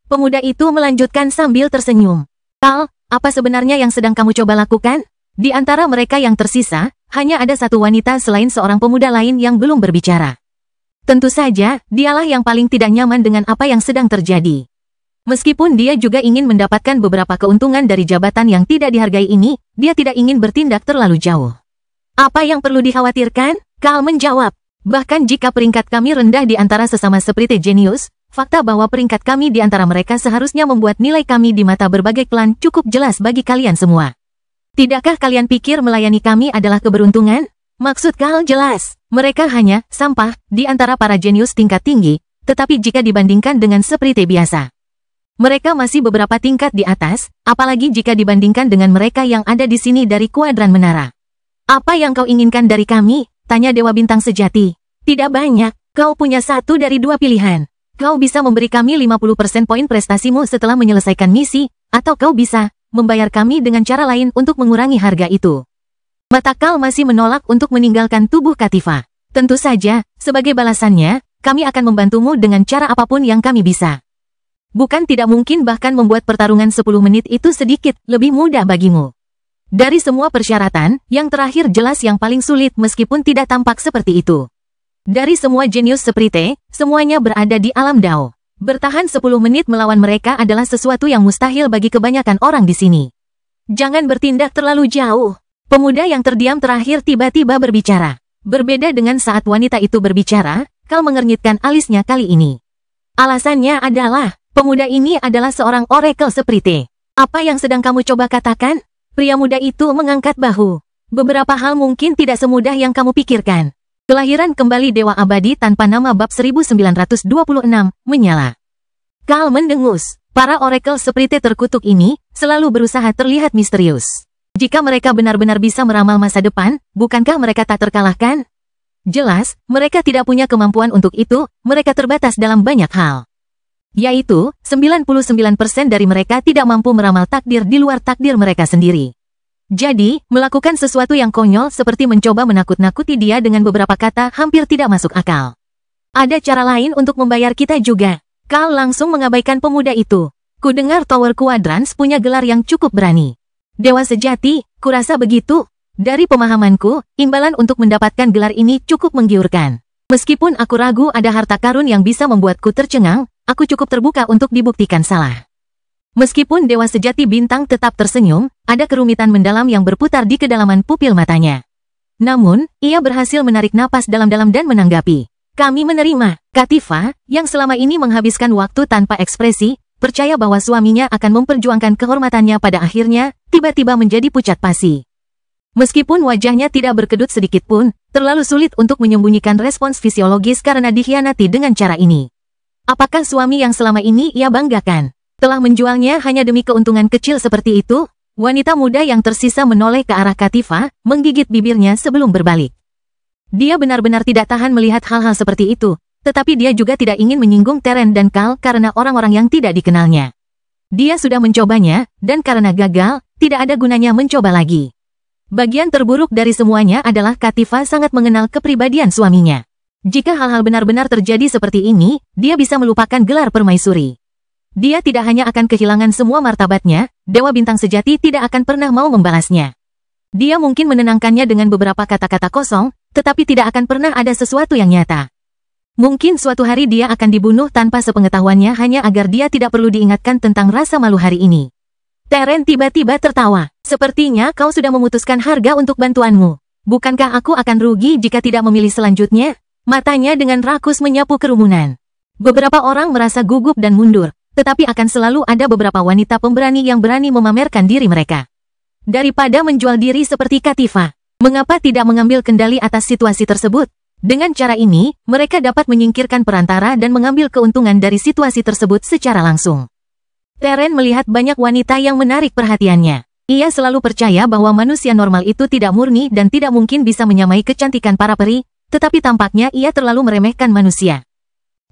Pemuda itu melanjutkan sambil tersenyum. Kal, apa sebenarnya yang sedang kamu coba lakukan? Di antara mereka yang tersisa, hanya ada satu wanita selain seorang pemuda lain yang belum berbicara. Tentu saja, dialah yang paling tidak nyaman dengan apa yang sedang terjadi. Meskipun dia juga ingin mendapatkan beberapa keuntungan dari jabatan yang tidak dihargai ini, dia tidak ingin bertindak terlalu jauh. Apa yang perlu dikhawatirkan? Kal menjawab. Bahkan jika peringkat kami rendah di antara sesama Sprite Genius, fakta bahwa peringkat kami di antara mereka seharusnya membuat nilai kami di mata berbagai klan cukup jelas bagi kalian semua. Tidakkah kalian pikir melayani kami adalah keberuntungan? Maksud Kal jelas, mereka hanya sampah di antara para jenius tingkat tinggi, tetapi jika dibandingkan dengan Sprite biasa, mereka masih beberapa tingkat di atas, apalagi jika dibandingkan dengan mereka yang ada di sini dari kuadran menara. Apa yang kau inginkan dari kami? Tanya Dewa Bintang Sejati. Tidak banyak, kau punya 1 dari 2 pilihan. Kau bisa memberi kami 50% poin prestasimu setelah menyelesaikan misi, atau kau bisa membayar kami dengan cara lain untuk mengurangi harga itu. Mata Kal masih menolak untuk meninggalkan tubuh Katifa. Tentu saja, sebagai balasannya, kami akan membantumu dengan cara apapun yang kami bisa. Bukan tidak mungkin bahkan membuat pertarungan 10 menit itu sedikit lebih mudah bagimu. Dari semua persyaratan, yang terakhir jelas yang paling sulit meskipun tidak tampak seperti itu. Dari semua jenius Sprite, semuanya berada di alam Dao. Bertahan 10 menit melawan mereka adalah sesuatu yang mustahil bagi kebanyakan orang di sini. Jangan bertindak terlalu jauh. Pemuda yang terdiam terakhir tiba-tiba berbicara. Berbeda dengan saat wanita itu berbicara, Kal mengernyitkan alisnya kali ini. Alasannya adalah, pemuda ini adalah seorang oracle Sprite. Apa yang sedang kamu coba katakan? Pria muda itu mengangkat bahu. Beberapa hal mungkin tidak semudah yang kamu pikirkan. Kelahiran kembali Dewa Abadi tanpa nama bab 1926, menyala. Kal mendengus. Para oracle seperti terkutuk ini selalu berusaha terlihat misterius. Jika mereka benar-benar bisa meramal masa depan, bukankah mereka tak terkalahkan? Jelas, mereka tidak punya kemampuan untuk itu, mereka terbatas dalam banyak hal. Yaitu, 99% dari mereka tidak mampu meramal takdir di luar takdir mereka sendiri. Jadi, melakukan sesuatu yang konyol seperti mencoba menakut-nakuti dia dengan beberapa kata hampir tidak masuk akal. Ada cara lain untuk membayar kita juga. Carl langsung mengabaikan pemuda itu. Ku dengar Tower Quadrants punya gelar yang cukup berani. Dewa sejati, kurasa begitu. Dari pemahamanku, imbalan untuk mendapatkan gelar ini cukup menggiurkan. Meskipun aku ragu ada harta karun yang bisa membuatku tercengang, aku cukup terbuka untuk dibuktikan salah. Meskipun Dewa Sejati Bintang tetap tersenyum, ada kerumitan mendalam yang berputar di kedalaman pupil matanya. Namun, ia berhasil menarik napas dalam-dalam dan menanggapi. Kami menerima. Katifa, yang selama ini menghabiskan waktu tanpa ekspresi, percaya bahwa suaminya akan memperjuangkan kehormatannya pada akhirnya, tiba-tiba menjadi pucat pasi. Meskipun wajahnya tidak berkedut sedikit pun, terlalu sulit untuk menyembunyikan respons fisiologis karena dikhianati dengan cara ini. Apakah suami yang selama ini ia banggakan telah menjualnya hanya demi keuntungan kecil seperti itu? Wanita muda yang tersisa menoleh ke arah Katifa, menggigit bibirnya sebelum berbalik. Dia benar-benar tidak tahan melihat hal-hal seperti itu, tetapi dia juga tidak ingin menyinggung Teren dan Carl karena orang-orang yang tidak dikenalnya. Dia sudah mencobanya, dan karena gagal, tidak ada gunanya mencoba lagi. Bagian terburuk dari semuanya adalah Katifa sangat mengenal kepribadian suaminya. Jika hal-hal benar-benar terjadi seperti ini, dia bisa melupakan gelar permaisuri. Dia tidak hanya akan kehilangan semua martabatnya, Dewa Bintang Sejati tidak akan pernah mau membalasnya. Dia mungkin menenangkannya dengan beberapa kata-kata kosong, tetapi tidak akan pernah ada sesuatu yang nyata. Mungkin suatu hari dia akan dibunuh tanpa sepengetahuannya hanya agar dia tidak perlu diingatkan tentang rasa malu hari ini. Teren tiba-tiba tertawa. Sepertinya kau sudah memutuskan harga untuk bantuanmu. Bukankah aku akan rugi jika tidak memilih selanjutnya? Matanya dengan rakus menyapu kerumunan. Beberapa orang merasa gugup dan mundur, tetapi akan selalu ada beberapa wanita pemberani yang berani memamerkan diri mereka. Daripada menjual diri seperti Katifa, mengapa tidak mengambil kendali atas situasi tersebut? Dengan cara ini, mereka dapat menyingkirkan perantara dan mengambil keuntungan dari situasi tersebut secara langsung. Teren melihat banyak wanita yang menarik perhatiannya. Ia selalu percaya bahwa manusia normal itu tidak murni dan tidak mungkin bisa menyamai kecantikan para peri, tetapi tampaknya ia terlalu meremehkan manusia.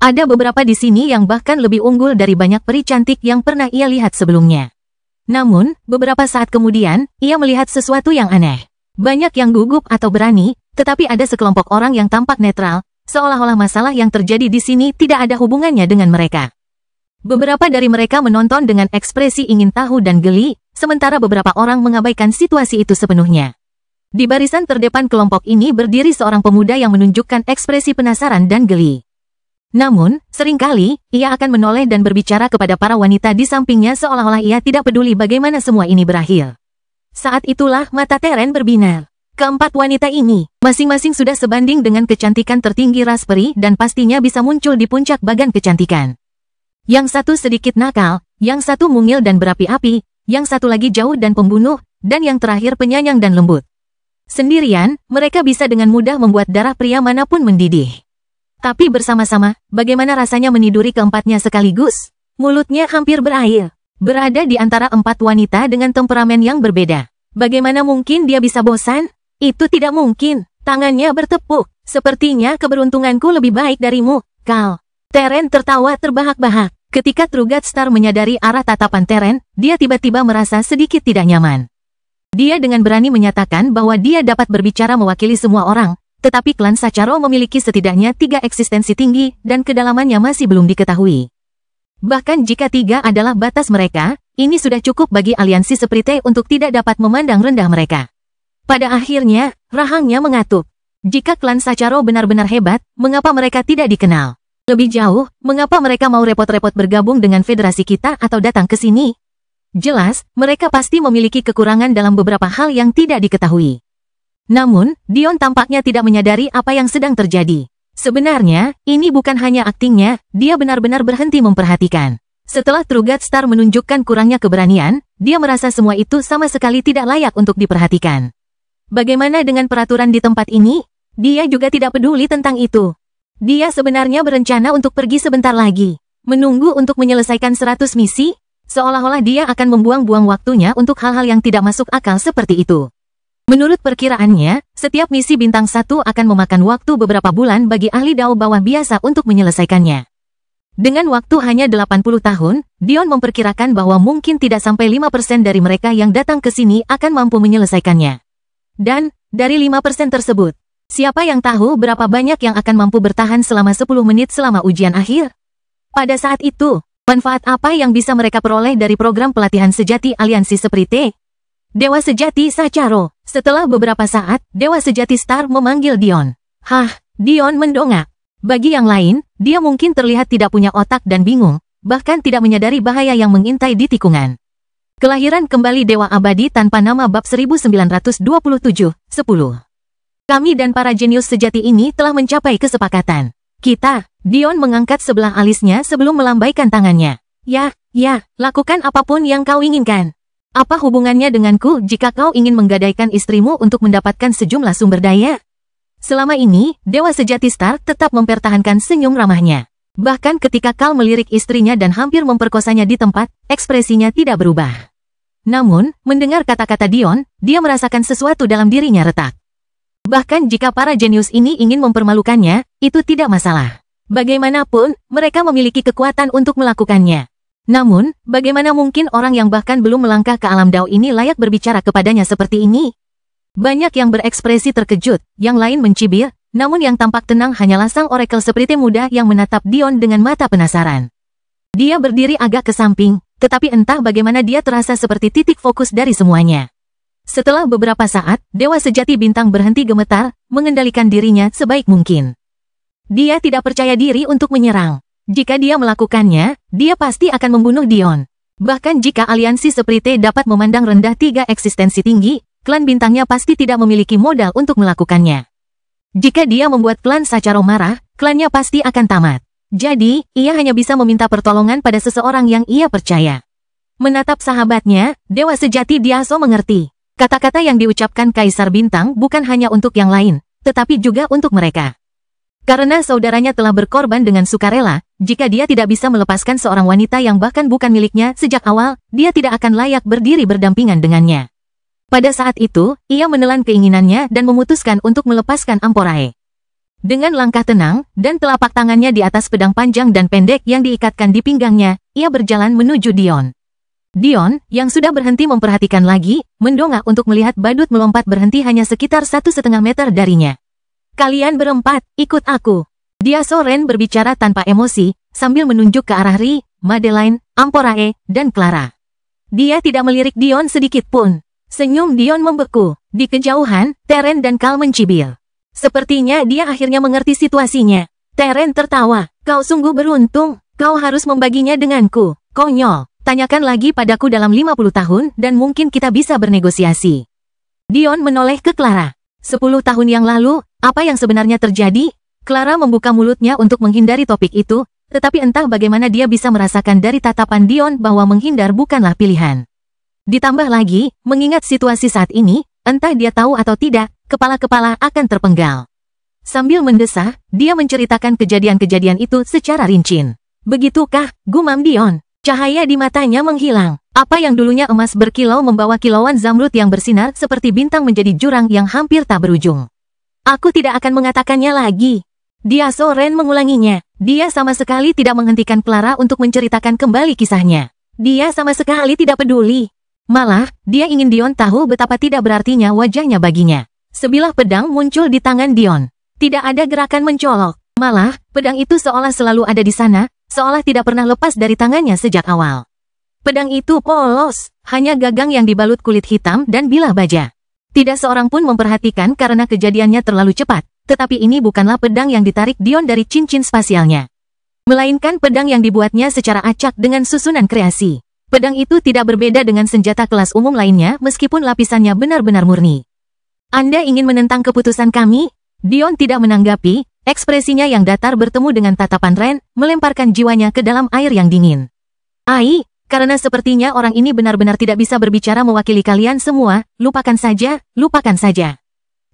Ada beberapa di sini yang bahkan lebih unggul dari banyak peri cantik yang pernah ia lihat sebelumnya. Namun, beberapa saat kemudian, ia melihat sesuatu yang aneh. Banyak yang gugup atau berani, tetapi ada sekelompok orang yang tampak netral, seolah-olah masalah yang terjadi di sini tidak ada hubungannya dengan mereka. Beberapa dari mereka menonton dengan ekspresi ingin tahu dan geli, sementara beberapa orang mengabaikan situasi itu sepenuhnya. Di barisan terdepan kelompok ini berdiri seorang pemuda yang menunjukkan ekspresi penasaran dan geli. Namun, seringkali, ia akan menoleh dan berbicara kepada para wanita di sampingnya seolah-olah ia tidak peduli bagaimana semua ini berakhir. Saat itulah mata Teren berbinar. Keempat wanita ini, masing-masing sudah sebanding dengan kecantikan tertinggi ras peri dan pastinya bisa muncul di puncak bagan kecantikan. Yang satu sedikit nakal, yang satu mungil dan berapi-api, yang satu lagi jauh dan pembunuh, dan yang terakhir penyayang dan lembut. Sendirian, mereka bisa dengan mudah membuat darah pria manapun mendidih. Tapi bersama-sama, bagaimana rasanya meniduri keempatnya sekaligus? Mulutnya hampir berair. Berada di antara empat wanita dengan temperamen yang berbeda. Bagaimana mungkin dia bisa bosan? Itu tidak mungkin. Tangannya bertepuk. Sepertinya keberuntunganku lebih baik darimu, Carl. Teren tertawa terbahak-bahak. Ketika Trugat Star menyadari arah tatapan Teren, dia tiba-tiba merasa sedikit tidak nyaman. Dia dengan berani menyatakan bahwa dia dapat berbicara mewakili semua orang, tetapi klan Sacharo memiliki setidaknya 3 eksistensi tinggi dan kedalamannya masih belum diketahui. Bahkan jika 3 adalah batas mereka, ini sudah cukup bagi aliansi Sprite untuk tidak dapat memandang rendah mereka. Pada akhirnya, rahangnya mengatup. Jika klan Sacharo benar-benar hebat, mengapa mereka tidak dikenal? Lebih jauh, mengapa mereka mau repot-repot bergabung dengan federasi kita atau datang ke sini? Jelas, mereka pasti memiliki kekurangan dalam beberapa hal yang tidak diketahui. Namun, Dion tampaknya tidak menyadari apa yang sedang terjadi. Sebenarnya, ini bukan hanya aktingnya, dia benar-benar berhenti memperhatikan. Setelah Trugat Star menunjukkan kurangnya keberanian, dia merasa semua itu sama sekali tidak layak untuk diperhatikan. Bagaimana dengan peraturan di tempat ini? Dia juga tidak peduli tentang itu. Dia sebenarnya berencana untuk pergi sebentar lagi. Menunggu untuk menyelesaikan 100 misi? Seolah-olah dia akan membuang-buang waktunya untuk hal-hal yang tidak masuk akal seperti itu. Menurut perkiraannya, setiap misi bintang 1 akan memakan waktu beberapa bulan bagi ahli Dao bawah biasa untuk menyelesaikannya. Dengan waktu hanya 80 tahun, Dion memperkirakan bahwa mungkin tidak sampai 5% dari mereka yang datang ke sini akan mampu menyelesaikannya. Dan, dari 5% tersebut, siapa yang tahu berapa banyak yang akan mampu bertahan selama 10 menit selama ujian akhir? Pada saat itu, manfaat apa yang bisa mereka peroleh dari program pelatihan sejati aliansi seperti Dewa Sejati Sacharo? Setelah beberapa saat, Dewa Sejati Star memanggil Dion. Hah, Dion mendongak. Bagi yang lain, dia mungkin terlihat tidak punya otak dan bingung, bahkan tidak menyadari bahaya yang mengintai di tikungan. Kelahiran kembali Dewa Abadi tanpa nama bab 1927, 10. Kami dan para jenius sejati ini telah mencapai kesepakatan. Kita, Dion mengangkat sebelah alisnya sebelum melambaikan tangannya. Ya, lakukan apapun yang kau inginkan. Apa hubungannya denganku jika kau ingin menggadaikan istrimu untuk mendapatkan sejumlah sumber daya? Selama ini, Dewa Sejati Star tetap mempertahankan senyum ramahnya. Bahkan ketika Kal melirik istrinya dan hampir memperkosanya di tempat, ekspresinya tidak berubah. Namun, mendengar kata-kata Dion, dia merasakan sesuatu dalam dirinya retak. Bahkan jika para jenius ini ingin mempermalukannya, itu tidak masalah. Bagaimanapun, mereka memiliki kekuatan untuk melakukannya. Namun, bagaimana mungkin orang yang bahkan belum melangkah ke alam Dao ini layak berbicara kepadanya seperti ini? Banyak yang berekspresi terkejut, yang lain mencibir, namun yang tampak tenang hanyalah sang orakel seperti muda yang menatap Dion dengan mata penasaran. Dia berdiri agak ke samping, tetapi entah bagaimana dia terasa seperti titik fokus dari semuanya. Setelah beberapa saat, Dewa Sejati Bintang berhenti gemetar, mengendalikan dirinya sebaik mungkin. Dia tidak percaya diri untuk menyerang. Jika dia melakukannya, dia pasti akan membunuh Dion. Bahkan jika aliansi seperti dapat memandang rendah 3 eksistensi tinggi, klan bintangnya pasti tidak memiliki modal untuk melakukannya. Jika dia membuat klan Sacharo marah, klannya pasti akan tamat. Jadi, ia hanya bisa meminta pertolongan pada seseorang yang ia percaya. Menatap sahabatnya, Dewa Sejati Diaso mengerti. Kata-kata yang diucapkan Kaisar Bintang bukan hanya untuk yang lain, tetapi juga untuk mereka. Karena saudaranya telah berkorban dengan sukarela, jika dia tidak bisa melepaskan seorang wanita yang bahkan bukan miliknya sejak awal, dia tidak akan layak berdiri berdampingan dengannya. Pada saat itu, ia menelan keinginannya dan memutuskan untuk melepaskan Amporae. Dengan langkah tenang, dan telapak tangannya di atas pedang panjang dan pendek yang diikatkan di pinggangnya, ia berjalan menuju Dion. Dion, yang sudah berhenti memperhatikan lagi, mendongak untuk melihat badut melompat berhenti hanya sekitar 1,5 meter darinya. Kalian berempat, ikut aku. Diaso Ren berbicara tanpa emosi, sambil menunjuk ke arah Ri, Madeline, Amporae, dan Clara. Dia tidak melirik Dion sedikit pun. Senyum Dion membeku. Di kejauhan, Teren dan Kal mencibir. Sepertinya dia akhirnya mengerti situasinya. Teren tertawa. Kau sungguh beruntung. Kau harus membaginya denganku. Konyol. Tanyakan lagi padaku dalam 50 tahun dan mungkin kita bisa bernegosiasi. Dion menoleh ke Clara. 10 tahun yang lalu, apa yang sebenarnya terjadi? Clara membuka mulutnya untuk menghindari topik itu, tetapi entah bagaimana dia bisa merasakan dari tatapan Dion bahwa menghindar bukanlah pilihan. Ditambah lagi, mengingat situasi saat ini, entah dia tahu atau tidak, kepala-kepala akan terpenggal. Sambil mendesah, dia menceritakan kejadian-kejadian itu secara rinci. Begitukah, gumam Dion? Cahaya di matanya menghilang. Apa yang dulunya emas berkilau membawa kilauan zamrud yang bersinar seperti bintang menjadi jurang yang hampir tak berujung. Aku tidak akan mengatakannya lagi. Diaso Ren mengulanginya. Dia sama sekali tidak menghentikan Clara untuk menceritakan kembali kisahnya. Dia sama sekali tidak peduli. Malah, dia ingin Dion tahu betapa tidak berartinya wajahnya baginya. Sebilah pedang muncul di tangan Dion. Tidak ada gerakan mencolok. Malah, pedang itu seolah selalu ada di sana, seolah tidak pernah lepas dari tangannya sejak awal. Pedang itu polos, hanya gagang yang dibalut kulit hitam dan bilah baja. Tidak seorang pun memperhatikan karena kejadiannya terlalu cepat, tetapi ini bukanlah pedang yang ditarik Dion dari cincin spasialnya. Melainkan pedang yang dibuatnya secara acak dengan susunan kreasi. Pedang itu tidak berbeda dengan senjata kelas umum lainnya meskipun lapisannya benar-benar murni. Anda ingin menentang keputusan kami? Dion tidak menanggapi, ekspresinya yang datar bertemu dengan tatapan Ren, melemparkan jiwanya ke dalam air yang dingin. Ai, karena sepertinya orang ini benar-benar tidak bisa berbicara mewakili kalian semua, lupakan saja, lupakan saja.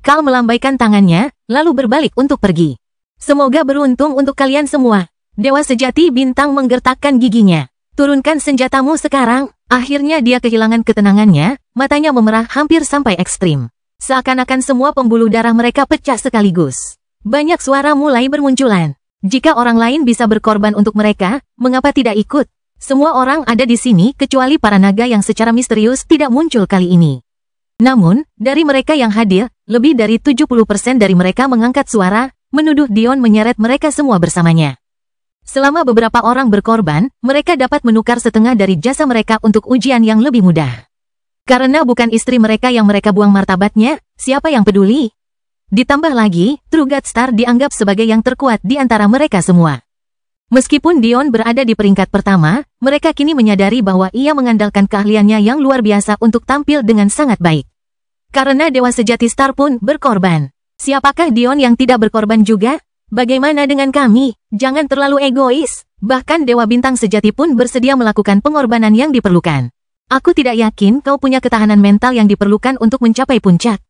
Kal melambaikan tangannya, lalu berbalik untuk pergi. Semoga beruntung untuk kalian semua. Dewa sejati bintang menggertakkan giginya. Turunkan senjatamu sekarang. Akhirnya dia kehilangan ketenangannya, matanya memerah hampir sampai ekstrim. Seakan-akan semua pembuluh darah mereka pecah sekaligus. Banyak suara mulai bermunculan. Jika orang lain bisa berkorban untuk mereka, mengapa tidak ikut? Semua orang ada di sini kecuali para naga yang secara misterius tidak muncul kali ini. Namun, dari mereka yang hadir, lebih dari 70% dari mereka mengangkat suara, menuduh Dion menyeret mereka semua bersamanya. Selama beberapa orang berkorban, mereka dapat menukar setengah dari jasa mereka untuk ujian yang lebih mudah. Karena bukan istri mereka yang mereka buang martabatnya, siapa yang peduli? Ditambah lagi, True God Star dianggap sebagai yang terkuat di antara mereka semua. Meskipun Dion berada di peringkat pertama, mereka kini menyadari bahwa ia mengandalkan keahliannya yang luar biasa untuk tampil dengan sangat baik. Karena Dewa Sejati Star pun berkorban. Siapakah Dion yang tidak berkorban juga? Bagaimana dengan kami? Jangan terlalu egois. Bahkan Dewa Bintang Sejati pun bersedia melakukan pengorbanan yang diperlukan. Aku tidak yakin kau punya ketahanan mental yang diperlukan untuk mencapai puncak.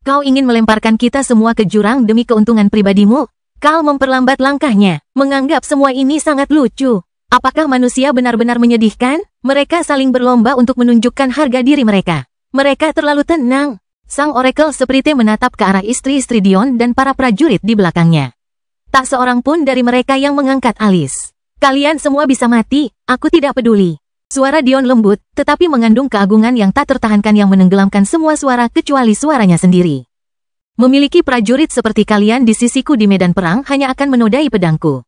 Kau ingin melemparkan kita semua ke jurang demi keuntungan pribadimu? Kau memperlambat langkahnya, menganggap semua ini sangat lucu. Apakah manusia benar-benar menyedihkan? Mereka saling berlomba untuk menunjukkan harga diri mereka. Mereka terlalu tenang. Sang Oracle Sprite menatap ke arah istri-istri Dion dan para prajurit di belakangnya. Tak seorang pun dari mereka yang mengangkat alis. Kalian semua bisa mati, aku tidak peduli. Suara Dion lembut, tetapi mengandung keagungan yang tak tertahankan yang menenggelamkan semua suara kecuali suaranya sendiri. Memiliki prajurit seperti kalian di sisiku di medan perang hanya akan menodai pedangku.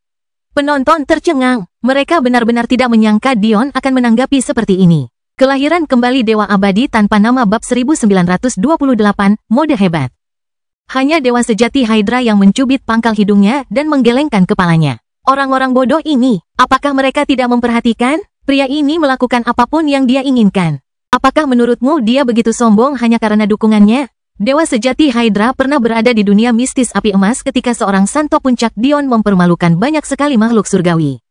Penonton tercengang, mereka benar-benar tidak menyangka Dion akan menanggapi seperti ini. Kelahiran kembali Dewa Abadi tanpa nama bab 1928, mode hebat. Hanya Dewa Sejati Hydra yang mencubit pangkal hidungnya dan menggelengkan kepalanya. Orang-orang bodoh ini, apakah mereka tidak memperhatikan? Pria ini melakukan apapun yang dia inginkan. Apakah menurutmu dia begitu sombong hanya karena dukungannya? Dewa Sejati Hydra pernah berada di dunia mistis api emas ketika seorang Santo Puncak Dion mempermalukan banyak sekali makhluk surgawi.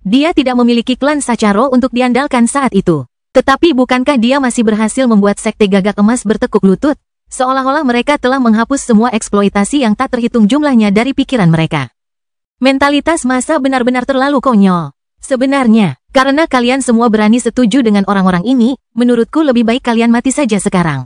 Dia tidak memiliki klan Sacharo untuk diandalkan saat itu. Tetapi bukankah dia masih berhasil membuat sekte gagak emas bertekuk lutut? Seolah-olah mereka telah menghapus semua eksploitasi yang tak terhitung jumlahnya dari pikiran mereka. Mentalitas massa benar-benar terlalu konyol. Sebenarnya, karena kalian semua berani setuju dengan orang-orang ini, menurutku lebih baik kalian mati saja sekarang.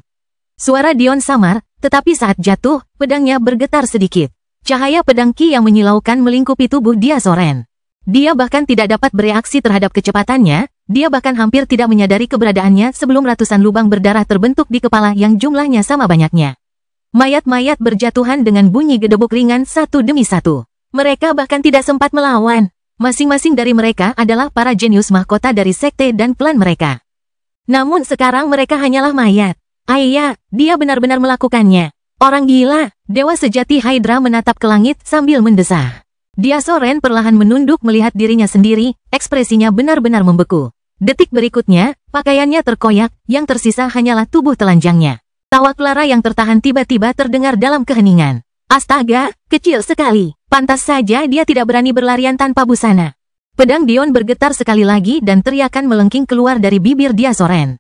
Suara Dion samar, tetapi saat jatuh, pedangnya bergetar sedikit. Cahaya pedang Ki yang menyilaukan melingkupi tubuh dia Soren. Dia bahkan tidak dapat bereaksi terhadap kecepatannya. Dia bahkan hampir tidak menyadari keberadaannya sebelum ratusan lubang berdarah terbentuk di kepala yang jumlahnya sama banyaknya. Mayat-mayat berjatuhan dengan bunyi gedebuk ringan satu demi satu. Mereka bahkan tidak sempat melawan. Masing-masing dari mereka adalah para jenius mahkota dari sekte dan klan mereka. Namun sekarang mereka hanyalah mayat. Ayah, dia benar-benar melakukannya. Orang gila. Dewa Sejati Hydra menatap ke langit sambil mendesah. Dia Soren perlahan menunduk melihat dirinya sendiri, ekspresinya benar-benar membeku. Detik berikutnya, pakaiannya terkoyak, yang tersisa hanyalah tubuh telanjangnya. Tawa Clara yang tertahan tiba-tiba terdengar dalam keheningan. Astaga, kecil sekali. Pantas saja dia tidak berani berlarian tanpa busana. Pedang Dion bergetar sekali lagi dan teriakan melengking keluar dari bibir dia Soren.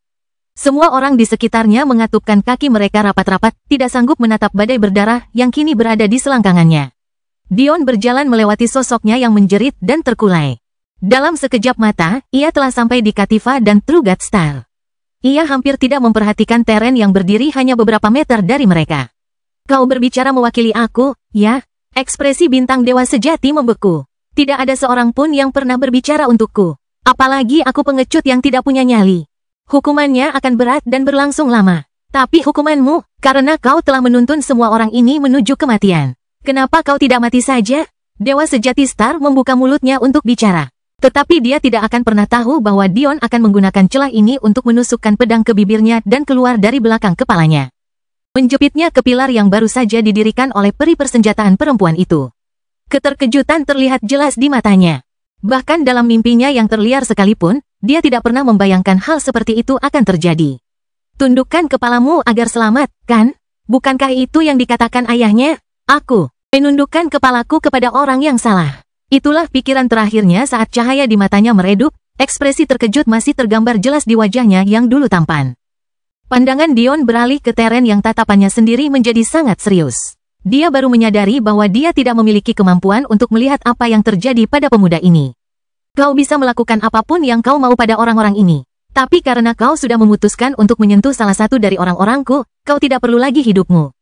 Semua orang di sekitarnya mengatupkan kaki mereka rapat-rapat, tidak sanggup menatap badai berdarah yang kini berada di selangkangannya. Dion berjalan melewati sosoknya yang menjerit dan terkulai. Dalam sekejap mata, ia telah sampai di Katifa dan True God Star. Ia hampir tidak memperhatikan Teren yang berdiri hanya beberapa meter dari mereka. Kau berbicara mewakili aku, ya? Ekspresi bintang dewa sejati membeku. Tidak ada seorang pun yang pernah berbicara untukku. Apalagi aku pengecut yang tidak punya nyali. Hukumannya akan berat dan berlangsung lama. Tapi hukumanmu, karena kau telah menuntun semua orang ini menuju kematian. Kenapa kau tidak mati saja? Dewa Sejati Star membuka mulutnya untuk bicara. Tetapi dia tidak akan pernah tahu bahwa Dion akan menggunakan celah ini untuk menusukkan pedang ke bibirnya dan keluar dari belakang kepalanya. Menjepitnya ke pilar yang baru saja didirikan oleh peri persenjataan perempuan itu. Keterkejutan terlihat jelas di matanya. Bahkan dalam mimpinya yang terliar sekalipun, dia tidak pernah membayangkan hal seperti itu akan terjadi. Tundukkan kepalamu agar selamat, kan? Bukankah itu yang dikatakan ayahnya? Aku menundukkan kepalaku kepada orang yang salah. Itulah pikiran terakhirnya saat cahaya di matanya meredup, ekspresi terkejut masih tergambar jelas di wajahnya yang dulu tampan. Pandangan Dion beralih ke Teren yang tatapannya sendiri menjadi sangat serius. Dia baru menyadari bahwa dia tidak memiliki kemampuan untuk melihat apa yang terjadi pada pemuda ini. Kau bisa melakukan apapun yang kau mau pada orang-orang ini. Tapi karena kau sudah memutuskan untuk menyentuh salah satu dari orang-orangku, kau tidak perlu lagi hidupmu.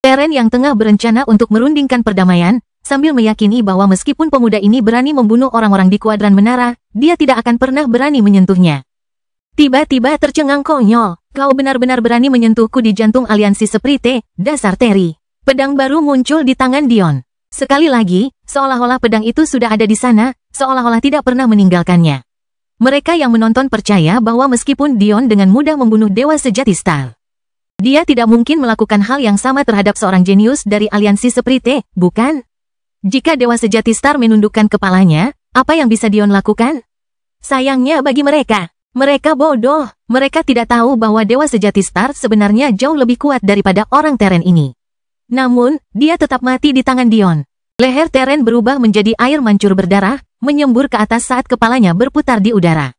Teren yang tengah berencana untuk merundingkan perdamaian, sambil meyakini bahwa meskipun pemuda ini berani membunuh orang-orang di kuadran menara, dia tidak akan pernah berani menyentuhnya. Tiba-tiba tercengang konyol, kau benar-benar berani menyentuhku di jantung aliansi Sprite, dasar Terry. Pedang baru muncul di tangan Dion. Sekali lagi, seolah-olah pedang itu sudah ada di sana, seolah-olah tidak pernah meninggalkannya. Mereka yang menonton percaya bahwa meskipun Dion dengan mudah membunuh Dewa Sejati Star, dia tidak mungkin melakukan hal yang sama terhadap seorang jenius dari aliansi Sprite, bukan? Jika Dewa Sejati Star menundukkan kepalanya, apa yang bisa Dion lakukan? Sayangnya bagi mereka bodoh. Mereka tidak tahu bahwa Dewa Sejati Star sebenarnya jauh lebih kuat daripada orang Teren ini. Namun, dia tetap mati di tangan Dion. Leher Teren berubah menjadi air mancur berdarah, menyembur ke atas saat kepalanya berputar di udara.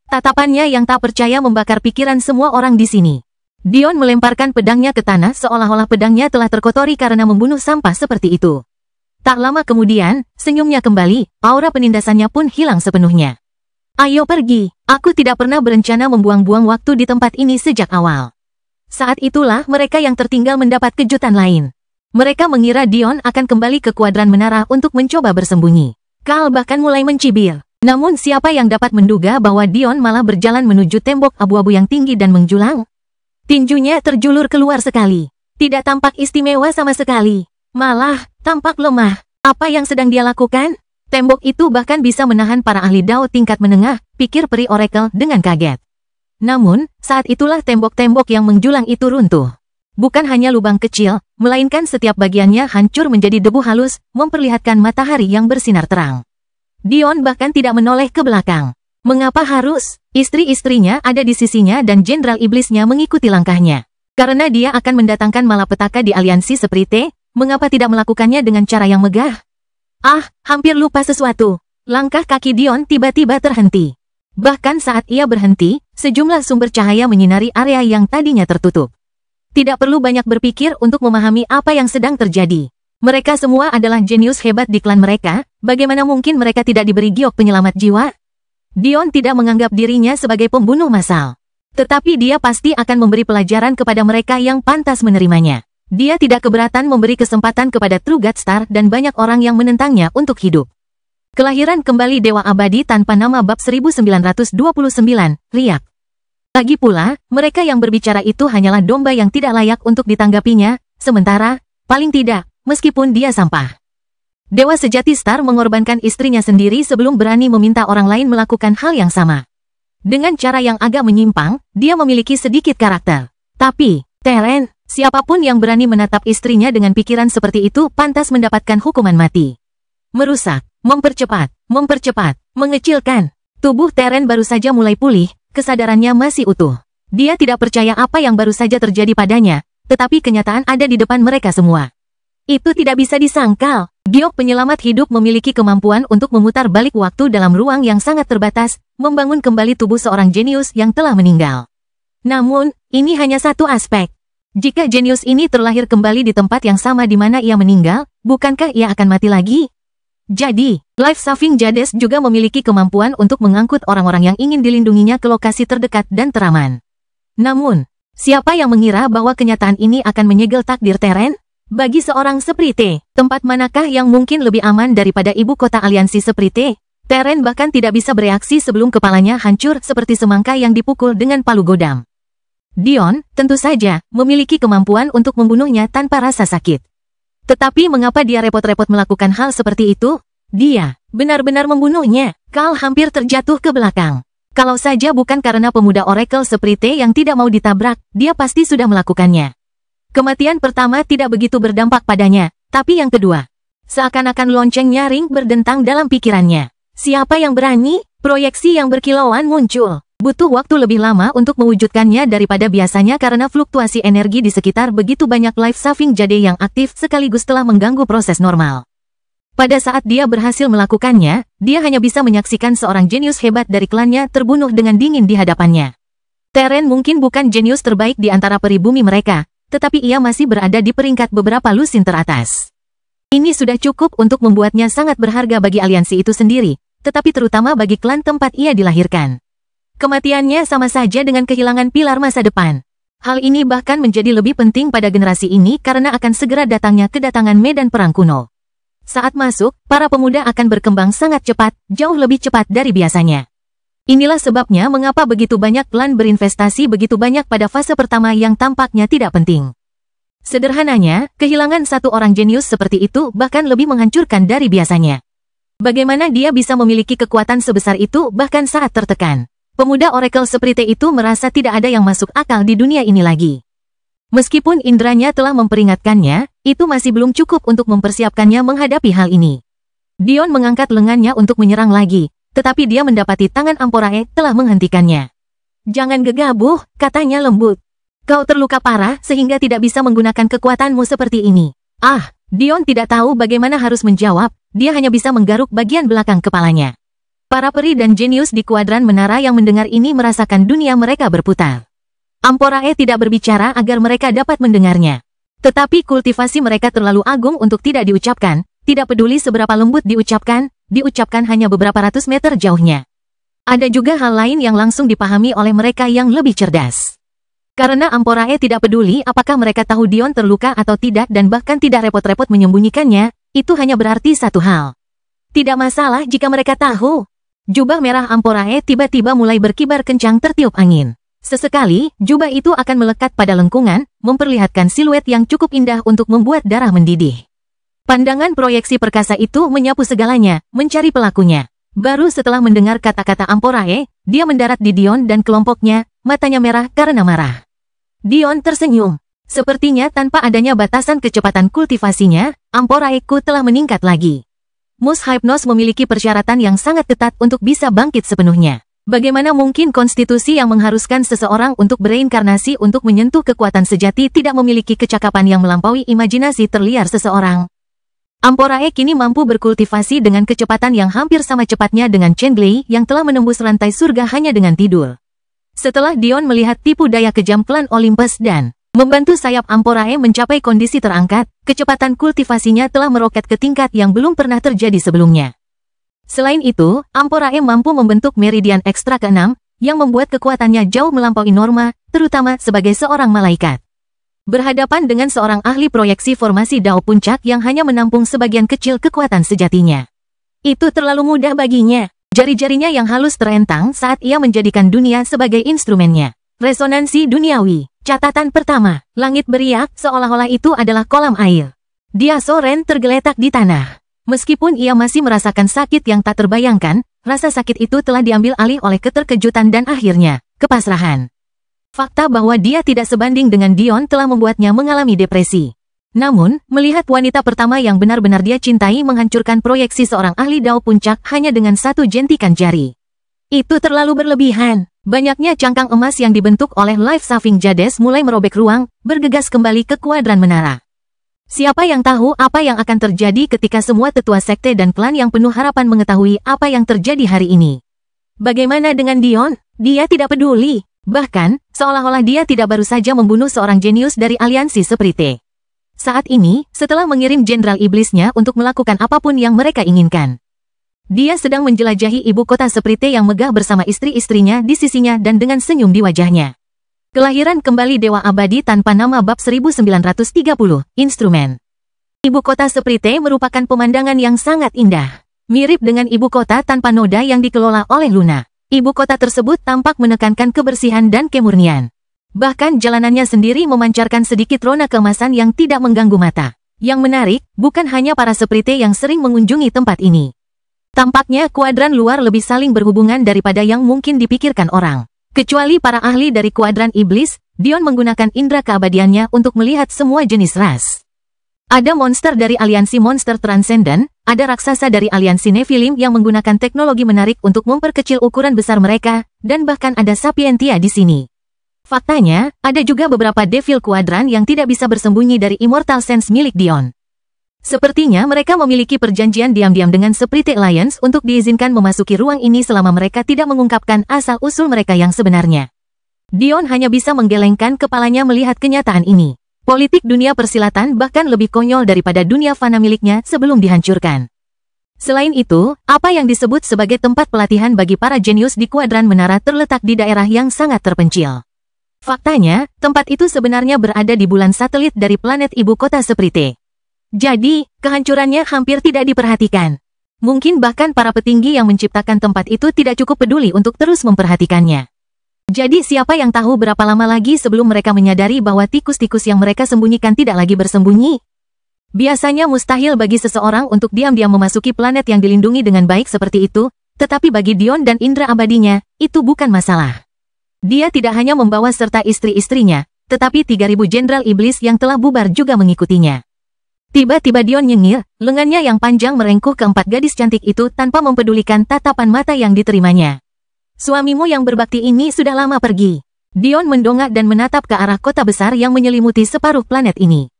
Tatapannya yang tak percaya membakar pikiran semua orang di sini. Dion melemparkan pedangnya ke tanah seolah-olah pedangnya telah terkotori karena membunuh sampah seperti itu. Tak lama kemudian, senyumnya kembali, aura penindasannya pun hilang sepenuhnya. Ayo pergi, aku tidak pernah berencana membuang-buang waktu di tempat ini sejak awal. Saat itulah mereka yang tertinggal mendapat kejutan lain. Mereka mengira Dion akan kembali ke kuadran menara untuk mencoba bersembunyi. Carl bahkan mulai mencibir. Namun siapa yang dapat menduga bahwa Dion malah berjalan menuju tembok abu-abu yang tinggi dan menjulang? Tinjunya terjulur keluar sekali. Tidak tampak istimewa sama sekali. Malah, tampak lemah. Apa yang sedang dia lakukan? Tembok itu bahkan bisa menahan para ahli Dao tingkat menengah, pikir peri Oracle dengan kaget. Namun, saat itulah tembok-tembok yang menjulang itu runtuh. Bukan hanya lubang kecil, melainkan setiap bagiannya hancur menjadi debu halus, memperlihatkan matahari yang bersinar terang. Dion bahkan tidak menoleh ke belakang. Mengapa harus? Istri-istrinya ada di sisinya dan Jenderal Iblisnya mengikuti langkahnya. Karena dia akan mendatangkan malapetaka di aliansi Sprite, mengapa tidak melakukannya dengan cara yang megah? Ah, hampir lupa sesuatu. Langkah kaki Dion tiba-tiba terhenti. Bahkan saat ia berhenti, sejumlah sumber cahaya menyinari area yang tadinya tertutup. Tidak perlu banyak berpikir untuk memahami apa yang sedang terjadi. Mereka semua adalah jenius hebat di klan mereka, bagaimana mungkin mereka tidak diberi giok penyelamat jiwa? Dion tidak menganggap dirinya sebagai pembunuh massal. Tetapi dia pasti akan memberi pelajaran kepada mereka yang pantas menerimanya. Dia tidak keberatan memberi kesempatan kepada True God Star dan banyak orang yang menentangnya untuk hidup. Kelahiran kembali Dewa Abadi tanpa nama bab 1929, Riak. Lagi pula, mereka yang berbicara itu hanyalah domba yang tidak layak untuk ditanggapinya, sementara, paling tidak, meskipun dia sampah. Dewa Sejati Star mengorbankan istrinya sendiri sebelum berani meminta orang lain melakukan hal yang sama. Dengan cara yang agak menyimpang, dia memiliki sedikit karakter. Tapi, Teren, siapapun yang berani menatap istrinya dengan pikiran seperti itu pantas mendapatkan hukuman mati. Merusak, mempercepat, mengecilkan. Tubuh Teren baru saja mulai pulih, kesadarannya masih utuh. Dia tidak percaya apa yang baru saja terjadi padanya, tetapi kenyataan ada di depan mereka semua. Itu tidak bisa disangkal. Giok penyelamat hidup memiliki kemampuan untuk memutar balik waktu dalam ruang yang sangat terbatas, membangun kembali tubuh seorang jenius yang telah meninggal. Namun, ini hanya satu aspek. Jika jenius ini terlahir kembali di tempat yang sama di mana ia meninggal, bukankah ia akan mati lagi? Jadi, Life Saving Jades juga memiliki kemampuan untuk mengangkut orang-orang yang ingin dilindunginya ke lokasi terdekat dan teraman. Namun, siapa yang mengira bahwa kenyataan ini akan menyegel takdir Teren? Bagi seorang Sprite, tempat manakah yang mungkin lebih aman daripada ibu kota aliansi Sprite? Teren bahkan tidak bisa bereaksi sebelum kepalanya hancur seperti semangka yang dipukul dengan palu godam. Dion, tentu saja, memiliki kemampuan untuk membunuhnya tanpa rasa sakit. Tetapi mengapa dia repot-repot melakukan hal seperti itu? Dia benar-benar membunuhnya. Carl hampir terjatuh ke belakang. Kalau saja bukan karena pemuda Oracle Sprite yang tidak mau ditabrak, dia pasti sudah melakukannya. Kematian pertama tidak begitu berdampak padanya, tapi yang kedua, seakan-akan lonceng nyaring berdentang dalam pikirannya. Siapa yang berani? Proyeksi yang berkilauan muncul. Butuh waktu lebih lama untuk mewujudkannya daripada biasanya karena fluktuasi energi di sekitar begitu banyak life saving jade yang aktif sekaligus telah mengganggu proses normal. Pada saat dia berhasil melakukannya, dia hanya bisa menyaksikan seorang jenius hebat dari klannya terbunuh dengan dingin di hadapannya. Teren mungkin bukan jenius terbaik di antara peribumi mereka, tetapi ia masih berada di peringkat beberapa lusin teratas. Ini sudah cukup untuk membuatnya sangat berharga bagi aliansi itu sendiri, tetapi terutama bagi klan tempat ia dilahirkan. Kematiannya sama saja dengan kehilangan pilar masa depan. Hal ini bahkan menjadi lebih penting pada generasi ini karena akan segera datangnya kedatangan medan perang kuno. Saat masuk, para pemuda akan berkembang sangat cepat, jauh lebih cepat dari biasanya. Inilah sebabnya mengapa begitu banyak klan berinvestasi begitu banyak pada fase pertama yang tampaknya tidak penting. Sederhananya, kehilangan satu orang jenius seperti itu bahkan lebih menghancurkan dari biasanya. Bagaimana dia bisa memiliki kekuatan sebesar itu bahkan saat tertekan? Pemuda Oracle Sprite itu merasa tidak ada yang masuk akal di dunia ini lagi. Meskipun indranya telah memperingatkannya, itu masih belum cukup untuk mempersiapkannya menghadapi hal ini. Dion mengangkat lengannya untuk menyerang lagi, tetapi dia mendapati tangan Amporae telah menghentikannya. "Jangan gegabah," katanya lembut. "Kau terluka parah sehingga tidak bisa menggunakan kekuatanmu seperti ini." Dion tidak tahu bagaimana harus menjawab, dia hanya bisa menggaruk bagian belakang kepalanya. Para peri dan jenius di kuadran menara yang mendengar ini merasakan dunia mereka berputar. Amporae tidak berbicara agar mereka dapat mendengarnya. Tetapi kultivasi mereka terlalu agung untuk tidak diucapkan, tidak peduli seberapa lembut diucapkan hanya beberapa ratus meter jauhnya. Ada juga hal lain yang langsung dipahami oleh mereka yang lebih cerdas. Karena Amporae tidak peduli apakah mereka tahu Dion terluka atau tidak dan bahkan tidak repot-repot menyembunyikannya, itu hanya berarti satu hal. Tidak masalah jika mereka tahu. Jubah merah Amporae tiba-tiba mulai berkibar kencang tertiup angin. Sesekali, jubah itu akan melekat pada lengkungan, memperlihatkan siluet yang cukup indah untuk membuat darah mendidih. Pandangan proyeksi perkasa itu menyapu segalanya, mencari pelakunya. Baru setelah mendengar kata-kata Amporae, dia mendarat di Dion dan kelompoknya, matanya merah karena marah. Dion tersenyum. Sepertinya tanpa adanya batasan kecepatan kultivasinya, Amporae-ku telah meningkat lagi. Mus Hypnos memiliki persyaratan yang sangat ketat untuk bisa bangkit sepenuhnya. Bagaimana mungkin konstitusi yang mengharuskan seseorang untuk bereinkarnasi untuk menyentuh kekuatan sejati tidak memiliki kecakapan yang melampaui imajinasi terliar seseorang? Amporae kini mampu berkultivasi dengan kecepatan yang hampir sama cepatnya dengan Chenglei yang telah menembus rantai surga hanya dengan tidur. Setelah Dion melihat tipu daya kejam klan Olympus dan membantu sayap Amporae mencapai kondisi terangkat, kecepatan kultivasinya telah meroket ke tingkat yang belum pernah terjadi sebelumnya. Selain itu, Amporae mampu membentuk meridian ekstra ke-6, yang membuat kekuatannya jauh melampaui norma, terutama sebagai seorang malaikat. Berhadapan dengan seorang ahli proyeksi formasi Dao Puncak yang hanya menampung sebagian kecil kekuatan sejatinya. Itu terlalu mudah baginya. Jari-jarinya yang halus terentang saat ia menjadikan dunia sebagai instrumennya. Resonansi duniawi. Catatan pertama, langit beriak seolah-olah itu adalah kolam air. Dia Soren tergeletak di tanah. Meskipun ia masih merasakan sakit yang tak terbayangkan, rasa sakit itu telah diambil alih oleh keterkejutan dan akhirnya, kepasrahan. Fakta bahwa dia tidak sebanding dengan Dion telah membuatnya mengalami depresi. Namun, melihat wanita pertama yang benar-benar dia cintai menghancurkan proyeksi seorang ahli Dao Puncak hanya dengan satu jentikan jari. Itu terlalu berlebihan. Banyaknya cangkang emas yang dibentuk oleh Life Saving Jades mulai merobek ruang, bergegas kembali ke kuadran menara. Siapa yang tahu apa yang akan terjadi ketika semua tetua sekte dan klan yang penuh harapan mengetahui apa yang terjadi hari ini? Bagaimana dengan Dion? Dia tidak peduli. Bahkan, seolah-olah dia tidak baru saja membunuh seorang jenius dari aliansi Sprite. Saat ini, setelah mengirim Jenderal Iblisnya untuk melakukan apapun yang mereka inginkan, dia sedang menjelajahi ibu kota Sprite yang megah bersama istri-istrinya di sisinya dan dengan senyum di wajahnya. Kelahiran kembali Dewa Abadi tanpa nama bab 1930, Instrumen. Ibu kota Sprite merupakan pemandangan yang sangat indah. Mirip dengan ibu kota tanpa noda yang dikelola oleh Luna. Ibu kota tersebut tampak menekankan kebersihan dan kemurnian. Bahkan jalanannya sendiri memancarkan sedikit rona keemasan yang tidak mengganggu mata. Yang menarik, bukan hanya para Sprite yang sering mengunjungi tempat ini. Tampaknya kuadran luar lebih saling berhubungan daripada yang mungkin dipikirkan orang. Kecuali para ahli dari kuadran iblis, Dion menggunakan indera keabadiannya untuk melihat semua jenis ras. Ada monster dari aliansi monster transenden, ada raksasa dari aliansi Nephilim yang menggunakan teknologi menarik untuk memperkecil ukuran besar mereka, dan bahkan ada sapientia di sini. Faktanya, ada juga beberapa devil kuadran yang tidak bisa bersembunyi dari Immortal Sense milik Dion. Sepertinya mereka memiliki perjanjian diam-diam dengan Sprite Alliance untuk diizinkan memasuki ruang ini selama mereka tidak mengungkapkan asal-usul mereka yang sebenarnya. Dion hanya bisa menggelengkan kepalanya melihat kenyataan ini. Politik dunia persilatan bahkan lebih konyol daripada dunia fana miliknya sebelum dihancurkan. Selain itu, apa yang disebut sebagai tempat pelatihan bagi para jenius di kuadran menara terletak di daerah yang sangat terpencil. Faktanya, tempat itu sebenarnya berada di bulan satelit dari planet ibu kota Sprite. Jadi, kehancurannya hampir tidak diperhatikan. Mungkin bahkan para petinggi yang menciptakan tempat itu tidak cukup peduli untuk terus memperhatikannya. Jadi siapa yang tahu berapa lama lagi sebelum mereka menyadari bahwa tikus-tikus yang mereka sembunyikan tidak lagi bersembunyi? Biasanya mustahil bagi seseorang untuk diam-diam memasuki planet yang dilindungi dengan baik seperti itu, tetapi bagi Dion dan indera abadinya, itu bukan masalah. Dia tidak hanya membawa serta istri-istrinya, tetapi 3.000 jenderal iblis yang telah bubar juga mengikutinya. Tiba-tiba Dion nyengir, lengannya yang panjang merengkuh keempat gadis cantik itu tanpa mempedulikan tatapan mata yang diterimanya. Suamimu yang berbakti ini sudah lama pergi. Dion mendongak dan menatap ke arah kota besar yang menyelimuti separuh planet ini.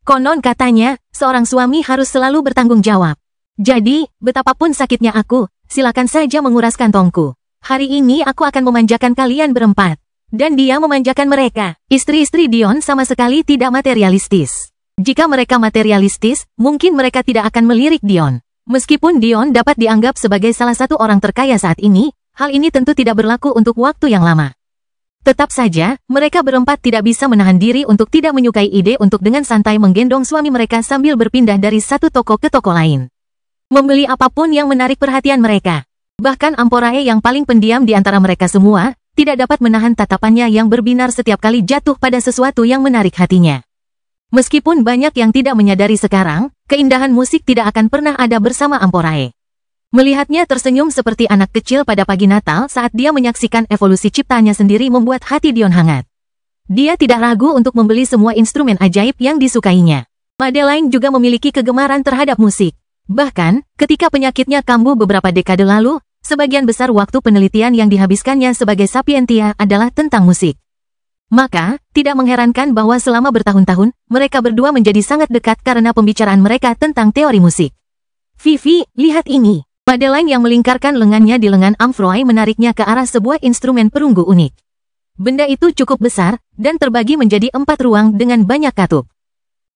Konon katanya, seorang suami harus selalu bertanggung jawab. Jadi, betapapun sakitnya aku, silakan saja menguras kantongku. Hari ini aku akan memanjakan kalian berempat. Dan dia memanjakan mereka. Istri-istri Dion sama sekali tidak materialistis. Jika mereka materialistis, mungkin mereka tidak akan melirik Dion. Meskipun Dion dapat dianggap sebagai salah satu orang terkaya saat ini, hal ini tentu tidak berlaku untuk waktu yang lama. Tetap saja, mereka berempat tidak bisa menahan diri untuk tidak menyukai ide untuk dengan santai menggendong suami mereka sambil berpindah dari satu toko ke toko lain. Membeli apapun yang menarik perhatian mereka. Bahkan Amporae yang paling pendiam di antara mereka semua, tidak dapat menahan tatapannya yang berbinar setiap kali jatuh pada sesuatu yang menarik hatinya. Meskipun banyak yang tidak menyadari sekarang, keindahan musik tidak akan pernah ada bersama Amporae. Melihatnya tersenyum seperti anak kecil pada pagi Natal saat dia menyaksikan evolusi ciptaannya sendiri membuat hati Dion hangat. Dia tidak ragu untuk membeli semua instrumen ajaib yang disukainya. Madeline juga memiliki kegemaran terhadap musik. Bahkan, ketika penyakitnya kambuh beberapa dekade lalu, sebagian besar waktu penelitian yang dihabiskannya sebagai sapientia adalah tentang musik. Maka, tidak mengherankan bahwa selama bertahun-tahun, mereka berdua menjadi sangat dekat karena pembicaraan mereka tentang teori musik. Vivi, lihat ini. Madeline yang melingkarkan lengannya di lengan Amfroy menariknya ke arah sebuah instrumen perunggu unik. Benda itu cukup besar, dan terbagi menjadi 4 ruang dengan banyak katup.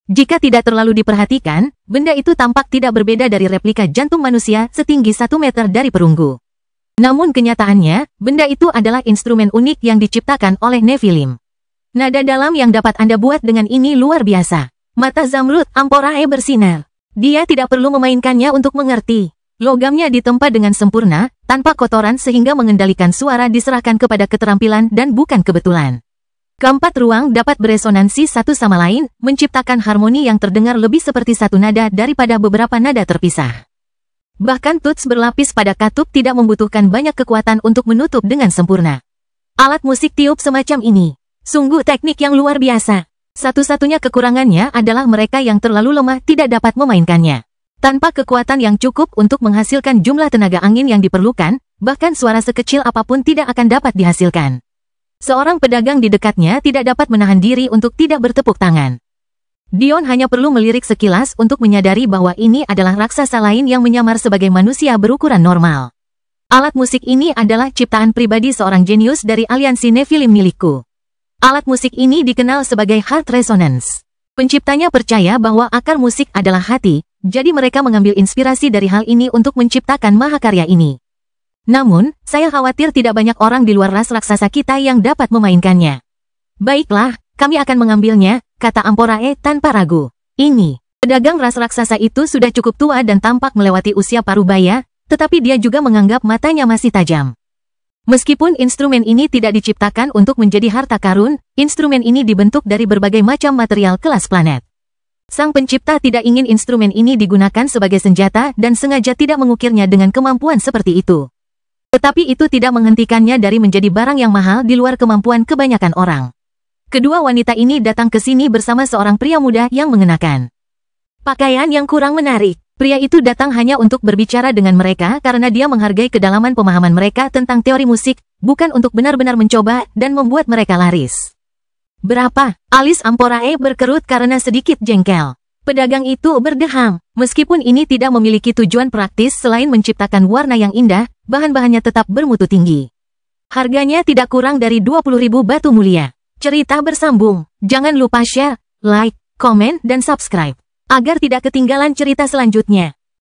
Jika tidak terlalu diperhatikan, benda itu tampak tidak berbeda dari replika jantung manusia setinggi 1 meter dari perunggu. Namun kenyataannya, benda itu adalah instrumen unik yang diciptakan oleh Nephilim. Nada dalam yang dapat Anda buat dengan ini luar biasa. Mata Zamrud Amporae bersinar. Dia tidak perlu memainkannya untuk mengerti. Logamnya ditempa dengan sempurna, tanpa kotoran sehingga mengendalikan suara diserahkan kepada keterampilan dan bukan kebetulan. Keempat ruang dapat beresonansi satu sama lain, menciptakan harmoni yang terdengar lebih seperti satu nada daripada beberapa nada terpisah. Bahkan tuts berlapis pada katup tidak membutuhkan banyak kekuatan untuk menutup dengan sempurna. Alat musik tiup semacam ini, sungguh teknik yang luar biasa. Satu-satunya kekurangannya adalah mereka yang terlalu lemah tidak dapat memainkannya. Tanpa kekuatan yang cukup untuk menghasilkan jumlah tenaga angin yang diperlukan, bahkan suara sekecil apapun tidak akan dapat dihasilkan. Seorang pedagang di dekatnya tidak dapat menahan diri untuk tidak bertepuk tangan. Dion hanya perlu melirik sekilas untuk menyadari bahwa ini adalah raksasa lain yang menyamar sebagai manusia berukuran normal. Alat musik ini adalah ciptaan pribadi seorang jenius dari aliansi Nephilim milikku. Alat musik ini dikenal sebagai Heart Resonance. Penciptanya percaya bahwa akar musik adalah hati, jadi mereka mengambil inspirasi dari hal ini untuk menciptakan mahakarya ini. Namun, saya khawatir tidak banyak orang di luar ras raksasa kita yang dapat memainkannya. Baiklah, kami akan mengambilnya, kata Amporae tanpa ragu. Ini, pedagang ras raksasa itu sudah cukup tua dan tampak melewati usia parubaya, tetapi dia juga menganggap matanya masih tajam. Meskipun instrumen ini tidak diciptakan untuk menjadi harta karun, instrumen ini dibentuk dari berbagai macam material kelas planet. Sang pencipta tidak ingin instrumen ini digunakan sebagai senjata dan sengaja tidak mengukirnya dengan kemampuan seperti itu. Tetapi itu tidak menghentikannya dari menjadi barang yang mahal di luar kemampuan kebanyakan orang. Kedua wanita ini datang ke sini bersama seorang pria muda yang mengenakan pakaian yang kurang menarik. Pria itu datang hanya untuk berbicara dengan mereka karena dia menghargai kedalaman pemahaman mereka tentang teori musik, bukan untuk benar-benar mencoba dan membuat mereka laris. Berapa? Alis Amporae berkerut karena sedikit jengkel. Pedagang itu berdeham. Meskipun ini tidak memiliki tujuan praktis selain menciptakan warna yang indah, bahan-bahannya tetap bermutu tinggi. Harganya tidak kurang dari 20.000 batu mulia. Cerita bersambung. Jangan lupa share, like, komen, dan subscribe. Agar tidak ketinggalan cerita selanjutnya.